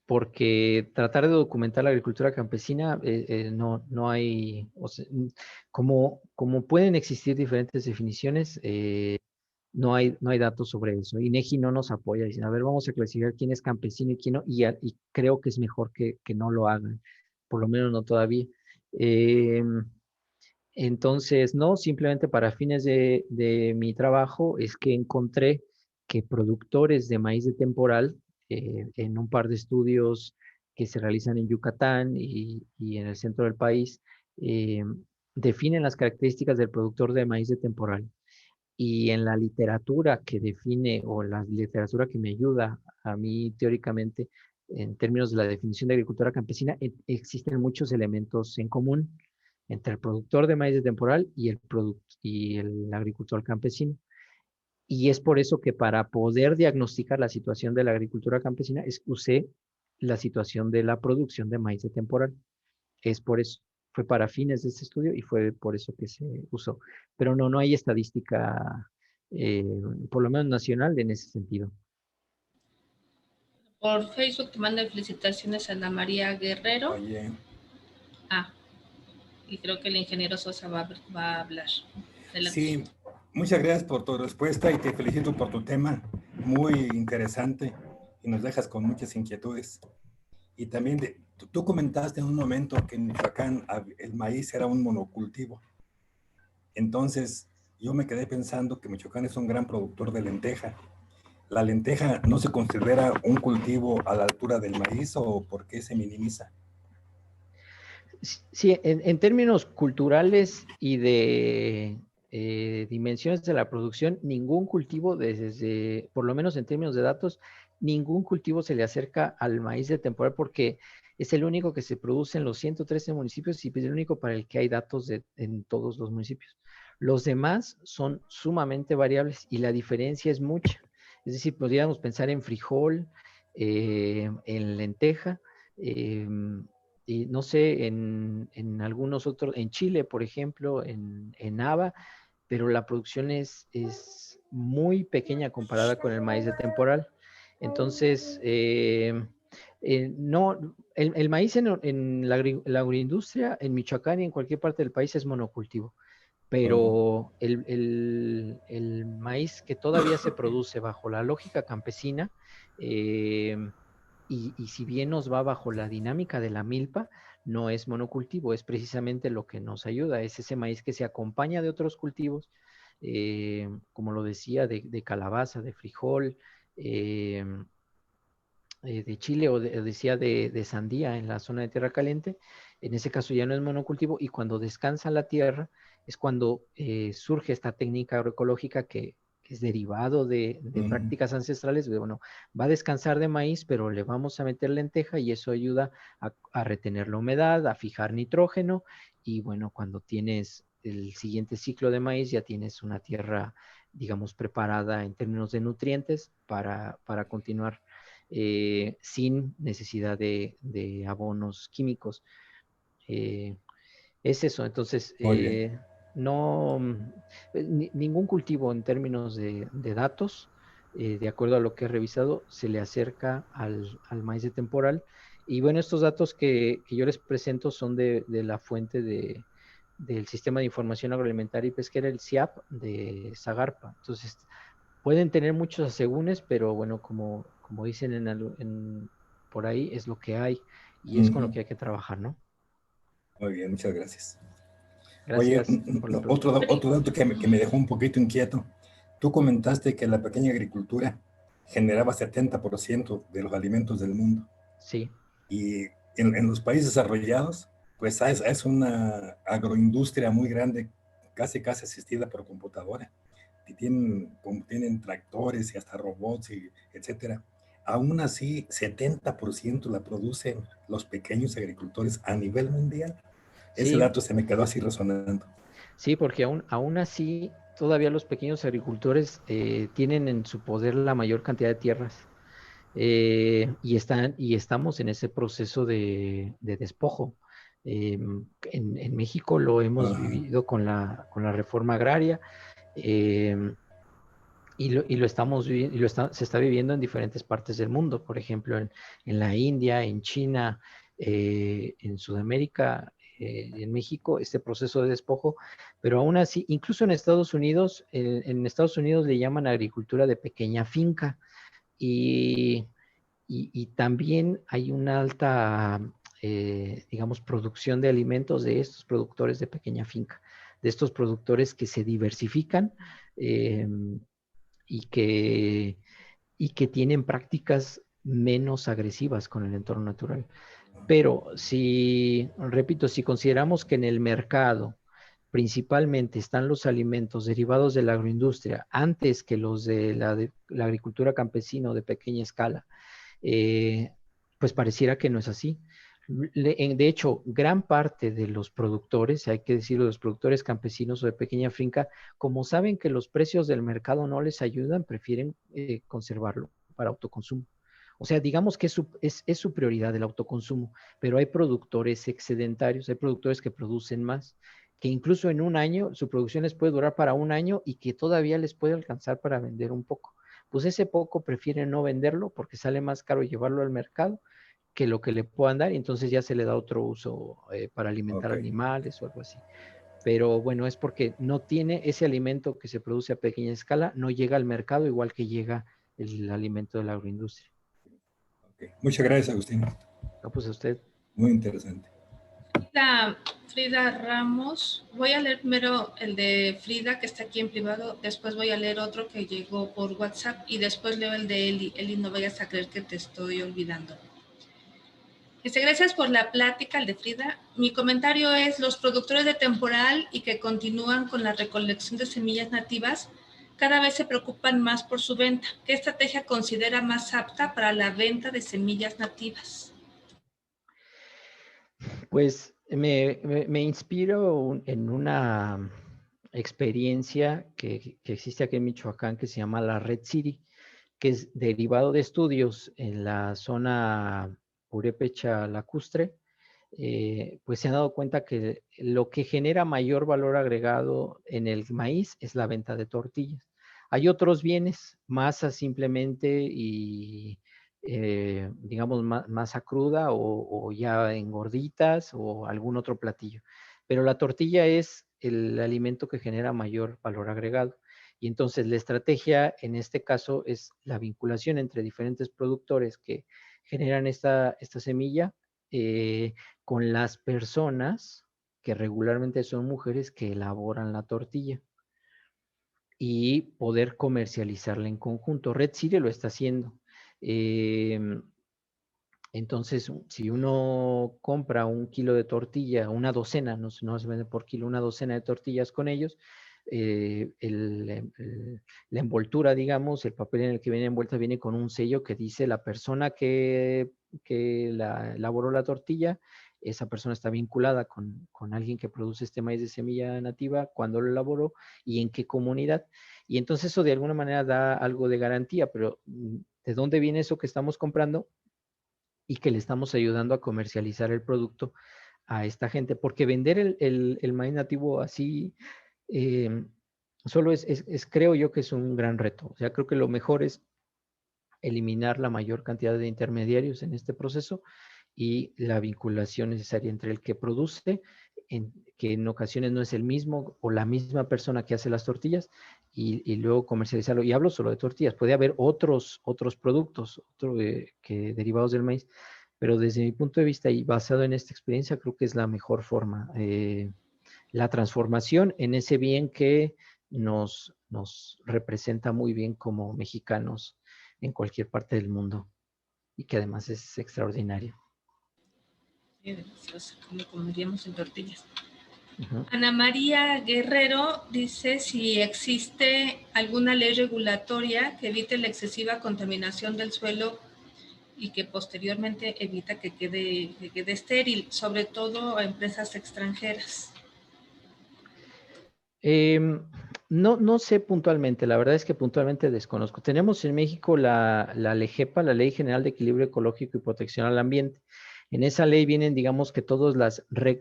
porque tratar de documentar la agricultura campesina no hay, o sea, como pueden existir diferentes definiciones, no hay datos sobre eso. INEGI no nos apoya, dicen, a ver, vamos a clasificar quién es campesino y quién no, y creo que es mejor que no lo hagan, por lo menos no todavía. Entonces, no, simplemente para fines de mi trabajo es que encontré que productores de maíz de temporal, en un par de estudios que se realizan en Yucatán y en el centro del país, definen las características del productor de maíz de temporal. Y en la literatura que define, o la literatura que me ayuda a mí teóricamente, en términos de la definición de agricultura campesina, existen muchos elementos en común entre el productor de maíz de temporal y el agricultor campesino. Y es por eso que para poder diagnosticar la situación de la agricultura campesina, usé la situación de la producción de maíz de temporal. Es por eso. Fue para fines de este estudio y fue por eso que se usó. Pero no hay estadística, por lo menos nacional, en ese sentido. Por Facebook te mandan felicitaciones a Ana María Guerrero. Oye. Y creo que el ingeniero Sosa va a hablar. Adelante. Sí, muchas gracias por tu respuesta y te felicito por tu tema, muy interesante y nos dejas con muchas inquietudes. Y también tú comentaste en un momento que en Michoacán el maíz era un monocultivo. Entonces yo me quedé pensando que Michoacán es un gran productor de lenteja. ¿La lenteja no se considera un cultivo a la altura del maíz o por qué se minimiza? Sí, en términos culturales y de dimensiones de la producción, ningún cultivo, por lo menos en términos de datos, ningún cultivo se le acerca al maíz de temporal porque es el único que se produce en los 113 municipios y es el único para el que hay datos en todos los municipios. Los demás son sumamente variables y la diferencia es mucha. Es decir, podríamos pensar en frijol, en lenteja, y no sé, en algunos otros, en Chile, por ejemplo, en haba, pero la producción es muy pequeña comparada con el maíz de temporal. Entonces, no, el maíz en la agroindustria, en Michoacán y en cualquier parte del país es monocultivo, pero el maíz que todavía se produce bajo la lógica campesina, y si bien nos va bajo la dinámica de la milpa, no es monocultivo, es precisamente lo que nos ayuda, es ese maíz que se acompaña de otros cultivos, como lo decía, de calabaza, de frijol, de chile o decía de sandía en la zona de tierra caliente. En ese caso ya no es monocultivo y cuando descansa la tierra es cuando surge esta técnica agroecológica que es derivado de prácticas ancestrales. Bueno, va a descansar de maíz, pero le vamos a meter lenteja y eso ayuda a retener la humedad, a fijar nitrógeno y bueno, cuando tienes el siguiente ciclo de maíz ya tienes una tierra, digamos, preparada en términos de nutrientes para continuar sin necesidad de abonos químicos. Es eso, entonces no, ningún cultivo en términos de datos, de acuerdo a lo que he revisado, se le acerca al maíz de temporal. Y bueno, estos datos que yo les presento son de la fuente del Sistema de Información Agroalimentaria y Pesquera, el SIAP de Zagarpa. Entonces, pueden tener muchos asegúnes, pero bueno, como dicen por ahí, es lo que hay y es con lo que hay que trabajar, ¿no? Muy bien, muchas gracias. Gracias. Oye, otro dato que me dejó un poquito inquieto. Tú comentaste que la pequeña agricultura generaba 70% de los alimentos del mundo. Sí. Y en los países desarrollados, pues es una agroindustria muy grande, casi asistida por computadora. Y tienen tractores y hasta robots, etcétera. Aún así, 70% la producen los pequeños agricultores a nivel mundial. Ese Sí. dato se me quedó así resonando. Sí, porque aún así, todavía los pequeños agricultores tienen en su poder la mayor cantidad de tierras. Y estamos en ese proceso de despojo. En México lo hemos vivido con la reforma agraria. Y lo estamos viviendo, se está viviendo en diferentes partes del mundo, por ejemplo, en la India, en China, en Sudamérica, en México, este proceso de despojo, pero aún así, incluso en Estados Unidos le llaman agricultura de pequeña finca y también hay una alta, digamos, producción de alimentos de estos productores de pequeña finca, de estos productores que se diversifican, y que tienen prácticas menos agresivas con el entorno natural. Pero repito, si consideramos que en el mercado principalmente están los alimentos derivados de la agroindustria antes que los de la agricultura campesina o de pequeña escala, pues pareciera que no es así. De hecho, gran parte de los productores, hay que decirlo, los productores campesinos o de pequeña finca, como saben que los precios del mercado no les ayudan, prefieren conservarlo para autoconsumo. O sea, digamos que es su prioridad el autoconsumo, pero hay productores excedentarios, hay productores que producen más, que incluso en un año su producción les puede durar para un año y que todavía les puede alcanzar para vender un poco. Pues ese poco prefieren no venderlo porque sale más caro llevarlo al mercado que lo que le puedan dar, y entonces ya se le da otro uso para alimentar Ok. animales o algo así. Pero bueno, es porque no tiene ese alimento que se produce a pequeña escala, no llega al mercado igual que llega el alimento de la agroindustria. Ok. Muchas gracias, Agustín. No, pues a usted. Muy interesante. Frida Ramos, voy a leer primero el de Frida, que está aquí en privado, después voy a leer otro que llegó por WhatsApp y después leo el de Eli. Eli, no vayas a creer que te estoy olvidando. Gracias por la plática, el de Frida. Mi comentario es, los productores de temporal y que continúan con la recolección de semillas nativas cada vez se preocupan más por su venta. ¿Qué estrategia considera más apta para la venta de semillas nativas? Pues me inspiro en una experiencia que existe aquí en Michoacán que se llama la Red City, que es derivado de estudios en la zona purépecha lacustre. Pues se han dado cuenta que lo que genera mayor valor agregado en el maíz es la venta de tortillas. Hay otros bienes, masa simplemente y digamos masa cruda o ya en gorditas o algún otro platillo. Pero la tortilla es el alimento que genera mayor valor agregado. Y entonces la estrategia en este caso es la vinculación entre diferentes productores que generan esta semilla con las personas que regularmente son mujeres que elaboran la tortilla y poder comercializarla en conjunto. Red City lo está haciendo. Entonces, si uno compra un kilo de tortilla, una docena, no se vende por kilo, una docena de tortillas con ellos, la envoltura, digamos, el papel en el que viene envuelta viene con un sello que dice la persona que elaboró la tortilla, esa persona está vinculada con alguien que produce este maíz de semilla nativa, cuándo lo elaboró y en qué comunidad. Y entonces eso de alguna manera da algo de garantía, pero ¿de dónde viene eso que estamos comprando? Y que le estamos ayudando a comercializar el producto a esta gente, porque vender el maíz nativo así eh, solo creo yo que es un gran reto. O sea, creo que lo mejor es eliminar la mayor cantidad de intermediarios en este proceso y la vinculación necesaria entre el que produce, que en ocasiones no es el mismo o la misma persona que hace las tortillas, y luego comercializarlo. Y hablo solo de tortillas, puede haber otros productos que derivados del maíz, pero desde mi punto de vista y basado en esta experiencia, creo que es la mejor forma. La transformación en ese bien que nos representa muy bien como mexicanos en cualquier parte del mundo y que además es extraordinario. Sí, delicioso, como comeríamos en tortillas. Uh-huh. Ana María Guerrero dice si existe alguna ley regulatoria que evite la excesiva contaminación del suelo y que posteriormente evita que quede estéril, sobre todo a empresas extranjeras. No sé puntualmente, la verdad es que puntualmente desconozco. Tenemos en México la LEGEPA, la Ley General de Equilibrio Ecológico y Protección al Ambiente. En esa ley vienen, digamos que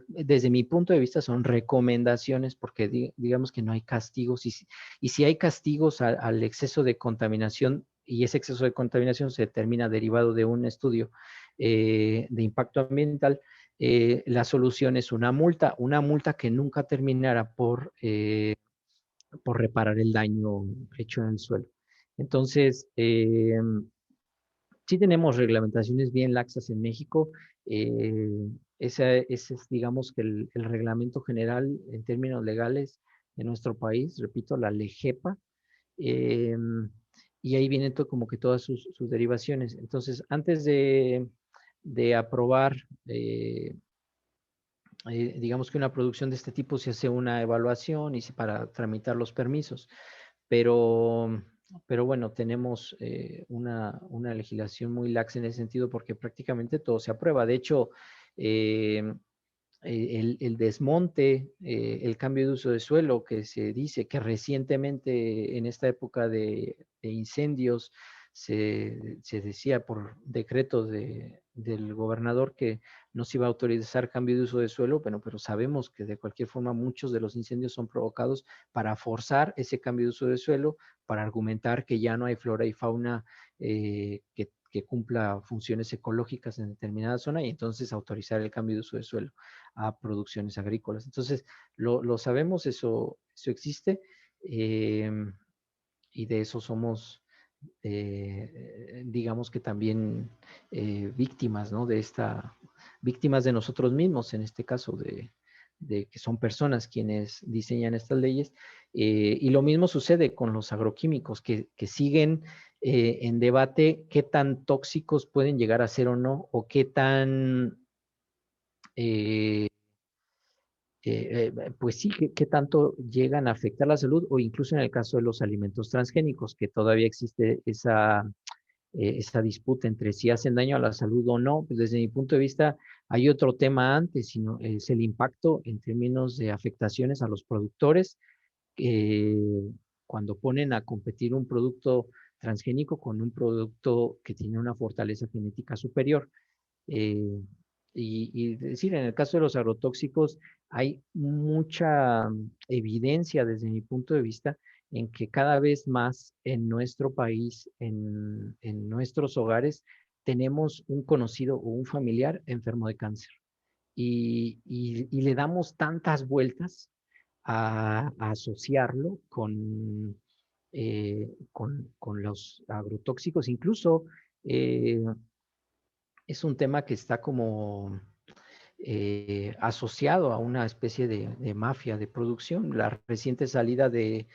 desde mi punto de vista son recomendaciones, porque digamos que no hay castigos, y si hay castigos al exceso de contaminación, y ese exceso de contaminación se determina derivado de un estudio de impacto ambiental, la solución es una multa que nunca terminara por reparar el daño hecho en el suelo. Entonces, sí tenemos reglamentaciones bien laxas en México. Ese es, digamos, que el reglamento general en términos legales de nuestro país, repito, la LEGEPA, y ahí vienen como que todas sus derivaciones. Entonces, antes de aprobar digamos que una producción de este tipo se hace una evaluación y para tramitar los permisos, pero pero bueno, tenemos una legislación muy laxa en ese sentido porque prácticamente todo se aprueba. De hecho, el desmonte, el cambio de uso de suelo, que se dice que recientemente en esta época de incendios se decía por decreto del gobernador que no se iba a autorizar cambio de uso de suelo, pero sabemos que de cualquier forma muchos de los incendios son provocados para forzar ese cambio de uso de suelo, para argumentar que ya no hay flora y fauna que cumpla funciones ecológicas en determinada zona y entonces autorizar el cambio de uso de suelo a producciones agrícolas. Entonces, lo sabemos, eso existe y de eso somos, digamos que también víctimas, ¿no? Víctimas de nosotros mismos, en este caso, de que son personas quienes diseñan estas leyes. Y lo mismo sucede con los agroquímicos, que siguen en debate qué tan tóxicos pueden llegar a ser o no, o qué tan pues sí, ¿qué tanto llegan a afectar la salud o incluso en el caso de los alimentos transgénicos, que todavía existe esa disputa entre si hacen daño a la salud o no? Pues desde mi punto de vista hay otro tema antes, sino es el impacto en términos de afectaciones a los productores cuando ponen a competir un producto transgénico con un producto que tiene una fortaleza genética superior. Y decir, en el caso de los agrotóxicos, hay mucha evidencia desde mi punto de vista en que cada vez más en nuestro país, en nuestros hogares, tenemos un conocido o un familiar enfermo de cáncer. Y le damos tantas vueltas a asociarlo con los agrotóxicos. Incluso es un tema que está como asociado a una especie de mafia de producción. La reciente salida de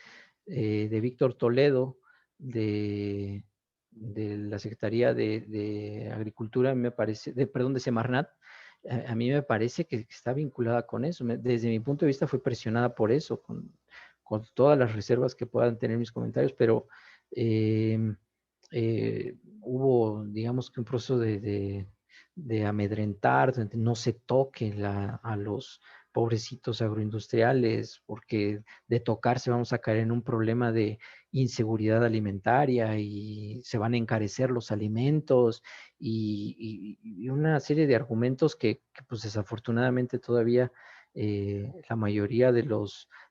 Víctor Toledo de la Secretaría de Agricultura, me parece, perdón, de Semarnat, a mí me parece que está vinculada con eso. Desde mi punto de vista fue presionada por eso, con todas las reservas que puedan tener mis comentarios, pero hubo, digamos que un proceso de amedrentar, de no se toque a los pobrecitos agroindustriales, porque de tocarse vamos a caer en un problema de inseguridad alimentaria y se van a encarecer los alimentos y una serie de argumentos que pues desafortunadamente todavía la mayoría de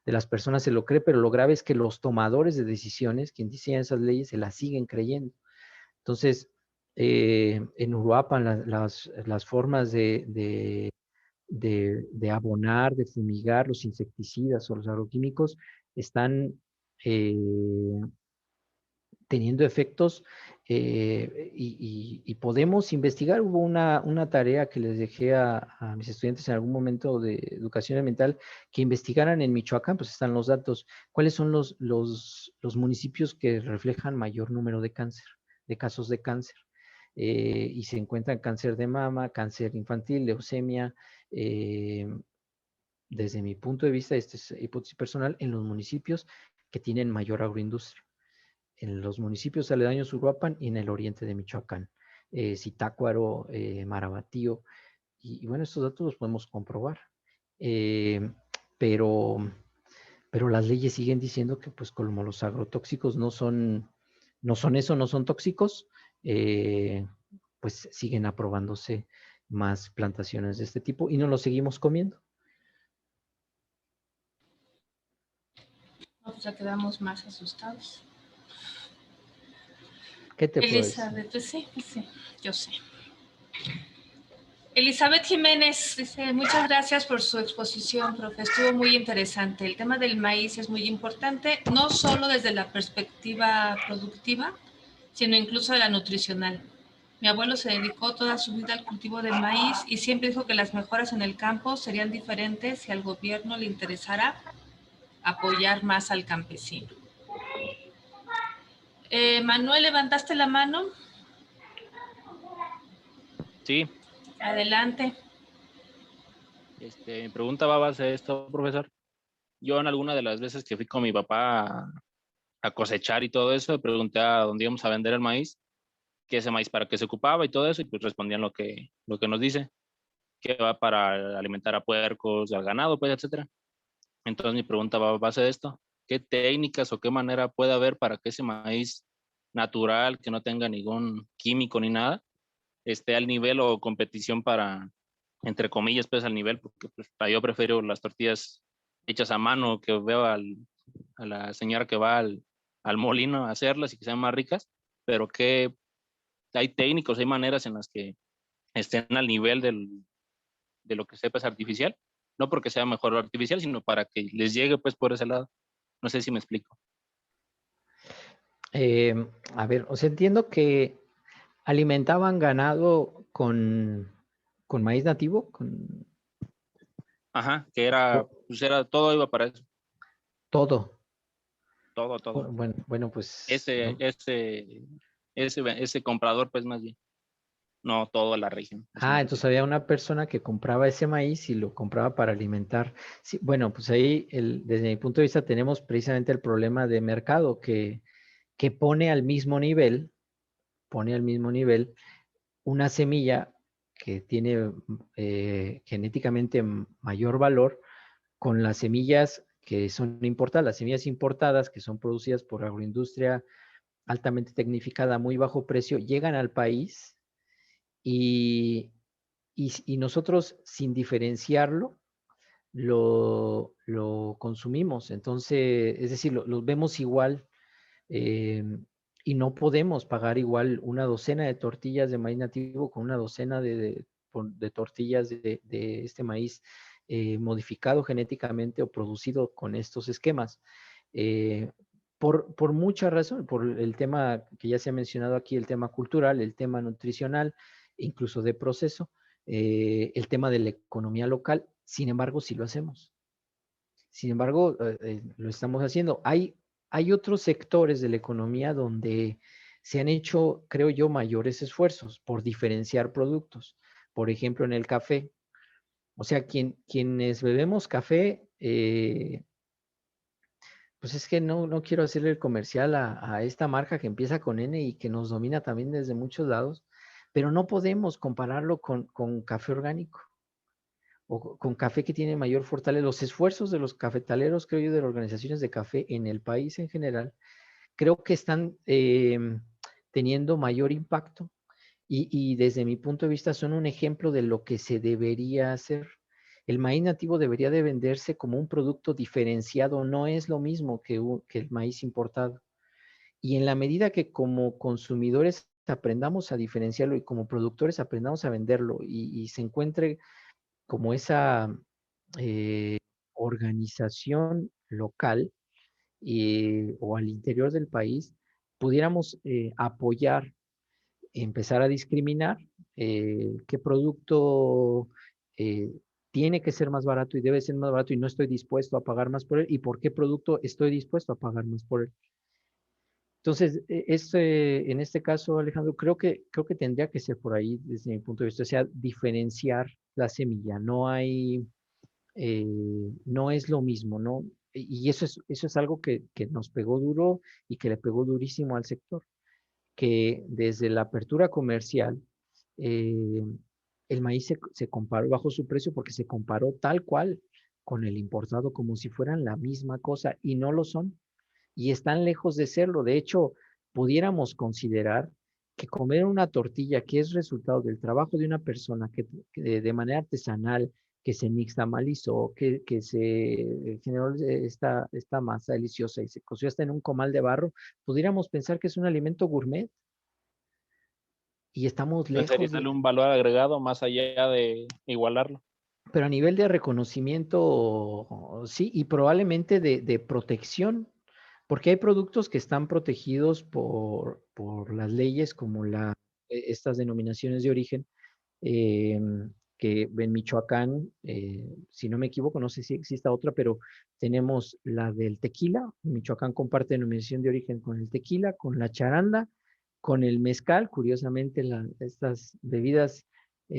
las personas se lo cree, pero lo grave es que los tomadores de decisiones, quien diseñan esas leyes, se las siguen creyendo. Entonces, en Uruapan las formas de abonar, de fumigar los insecticidas o los agroquímicos están teniendo efectos y podemos investigar. Hubo una tarea que les dejé a mis estudiantes en algún momento de educación ambiental, que investigaran en Michoacán, pues están los datos, cuáles son los municipios que reflejan mayor número de casos de cáncer. Y se encuentran cáncer de mama, cáncer infantil, leucemia, desde mi punto de vista, esta es hipótesis personal, en los municipios que tienen mayor agroindustria, en los municipios aledaños a Uruapan y en el oriente de Michoacán, Zitácuaro, Marabatío, y bueno, estos datos los podemos comprobar, pero las leyes siguen diciendo que pues como los agrotóxicos no son eso, no son tóxicos, pues siguen aprobándose más plantaciones de este tipo y no los seguimos comiendo. No, pues ya quedamos más asustados. ¿Qué te puedo decir? Elizabeth, pues sí, yo sé. Elizabeth Jiménez dice, muchas gracias por su exposición, profe, estuvo muy interesante. El tema del maíz es muy importante, no solo desde la perspectiva productiva, sino incluso de la nutricional. Mi abuelo se dedicó toda su vida al cultivo del maíz y siempre dijo que las mejoras en el campo serían diferentes si al gobierno le interesara apoyar más al campesino. Manuel, ¿levantaste la mano? Sí. Adelante. Mi pregunta va a base de esto, profesor. Yo en alguna de las veces que fui con mi papá a cosechar y todo eso, le pregunté a dónde íbamos a vender el maíz, que ese maíz para qué se ocupaba y todo eso, y pues respondían lo que nos dice, que va para alimentar a puercos, al ganado, pues, etcétera. Entonces mi pregunta va a base de esto: ¿qué técnicas o qué manera puede haber para que ese maíz natural, que no tenga ningún químico ni nada, esté al nivel o competición para, entre comillas, pues al nivel? Porque pues, yo prefiero las tortillas hechas a mano, que veo a la señora que va al molino a hacerlas y que sean más ricas, pero que hay técnicos, hay maneras en las que estén al nivel de lo que sepa es artificial, no porque sea mejor lo artificial, sino para que les llegue pues por ese lado. No sé si me explico. A ver, o sea, entiendo que alimentaban ganado con maíz nativo, con Ajá, que era, pues era, todo iba para eso, todo. todo. Bueno, pues, Ese, ¿no? ese comprador, pues más bien, no toda la región. Eso me Entonces refiero. había una persona que compraba ese maíz y lo compraba para alimentar. Sí, bueno, pues ahí, desde mi punto de vista, tenemos precisamente el problema de mercado que pone al mismo nivel una semilla que tiene genéticamente mayor valor con las semillas que son importadas. Las semillas importadas que son producidas por agroindustria altamente tecnificada a muy bajo precio llegan al país y, y nosotros sin diferenciarlo lo consumimos. Entonces, es decir, los vemos igual eh, y no podemos pagar igual una docena de tortillas de maíz nativo con una docena de tortillas de este maíz modificado genéticamente o producido con estos esquemas. Eh, por muchas razones, por el tema que ya se ha mencionado aquí, el tema cultural, el tema nutricional, incluso de proceso, el tema de la economía local. Sin embargo, sí lo hacemos. Sin embargo, lo estamos haciendo. Hay otros sectores de la economía donde se han hecho, creo yo, mayores esfuerzos por diferenciar productos. Por ejemplo, en el café. O sea, quienes bebemos café, pues es que no quiero hacerle el comercial a esta marca que empieza con N y que nos domina también desde muchos lados, pero no podemos compararlo con café orgánico o con café que tiene mayor fortaleza. Los esfuerzos de los cafetaleros, creo yo, de las organizaciones de café en el país en general, creo que están teniendo mayor impacto y desde mi punto de vista son un ejemplo de lo que se debería hacer. El maíz nativo debería de venderse como un producto diferenciado, no es lo mismo que el maíz importado. Y en la medida que como consumidores aprendamos a diferenciarlo y como productores aprendamos a venderlo y se encuentre como esa organización local o al interior del país, pudiéramos apoyar, empezar a discriminar qué producto eh, tiene que ser más barato y debe ser más barato y no estoy dispuesto a pagar más por él y por qué producto estoy dispuesto a pagar más por él. Entonces, en este caso, Alejandro, creo que tendría que ser por ahí desde mi punto de vista, o sea, diferenciar la semilla. No es lo mismo, ¿no? Y eso es algo que nos pegó duro y que le pegó durísimo al sector, que desde la apertura comercial, eh, el maíz se comparó bajo su precio porque se comparó tal cual con el importado como si fueran la misma cosa y no lo son y están lejos de serlo. De hecho, pudiéramos considerar que comer una tortilla que es resultado del trabajo de una persona que de manera artesanal, que se nixtamalizó, que se generó esta masa deliciosa y se coció hasta en un comal de barro, pudiéramos pensar que es un alimento gourmet y estamos Pensar y lejos de, darle un valor agregado más allá de igualarlo. pero a nivel de reconocimiento, sí, y probablemente de protección, porque hay productos que están protegidos por las leyes como estas denominaciones de origen, eh, que en Michoacán, si no me equivoco, no sé si exista otra, pero tenemos la del tequila. Michoacán comparte denominación de origen con el tequila, con la charanda, con el mezcal, curiosamente estas bebidas o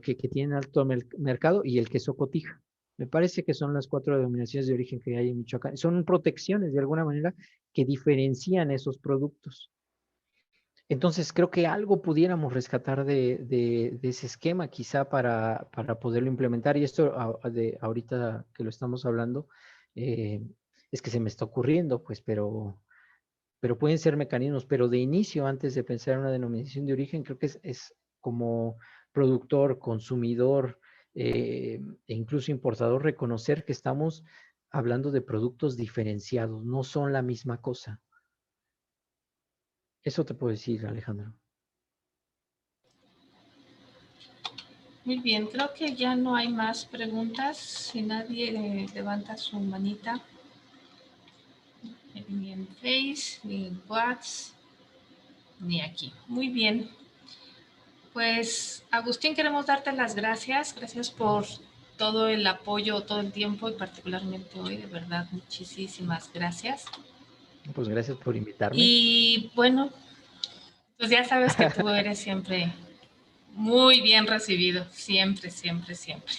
que tienen alto mercado y el queso cotija. Me parece que son las 4 denominaciones de origen que hay en Michoacán. Son protecciones de alguna manera que diferencian esos productos. Entonces creo que algo pudiéramos rescatar de ese esquema quizá para poderlo implementar. Y esto ahorita que lo estamos hablando, es que se me está ocurriendo, pues, pero pueden ser mecanismos. Pero de inicio, antes de pensar en una denominación de origen, creo que es como productor, consumidor e incluso importador, reconocer que estamos hablando de productos diferenciados, no son la misma cosa. Eso te puedo decir, Alejandro. Muy bien, creo que ya no hay más preguntas. Si nadie levanta su manita, ni en Face, ni en WhatsApp, ni aquí. Muy bien. Pues, Agustín, queremos darte las gracias. Gracias por todo el apoyo, todo el tiempo y particularmente hoy. De verdad, muchísimas gracias. Pues gracias por invitarme. Y bueno, pues ya sabes que tú eres siempre muy bien recibido. Siempre, siempre, siempre.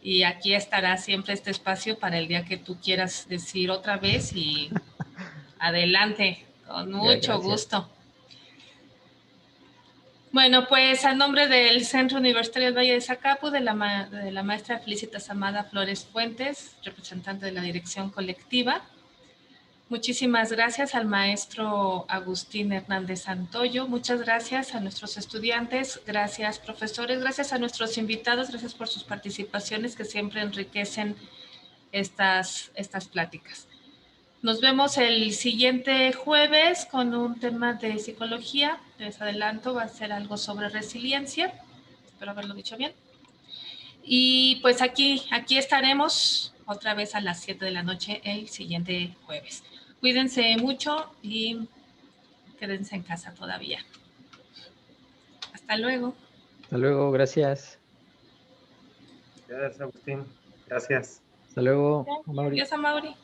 Y aquí estará siempre este espacio para el día que tú quieras decir otra vez y adelante, con mucho gusto. Bueno, pues a nombre del Centro Universitario del Valle de Zacapu, de la maestra Felicitas Amada Flores Fuentes, representante de la dirección colectiva, muchísimas gracias al maestro Agustín Hernández Santoyo, muchas gracias a nuestros estudiantes, gracias profesores, gracias a nuestros invitados, gracias por sus participaciones que siempre enriquecen estas pláticas. Nos vemos el siguiente jueves con un tema de psicología. Les adelanto, va a ser algo sobre resiliencia. Espero haberlo dicho bien. Y pues aquí estaremos otra vez a las 7 de la noche el siguiente jueves. Cuídense mucho y quédense en casa todavía. Hasta luego. Hasta luego, gracias. Gracias, Agustín. Gracias. Hasta luego, Mauri. Adiós, Amaury.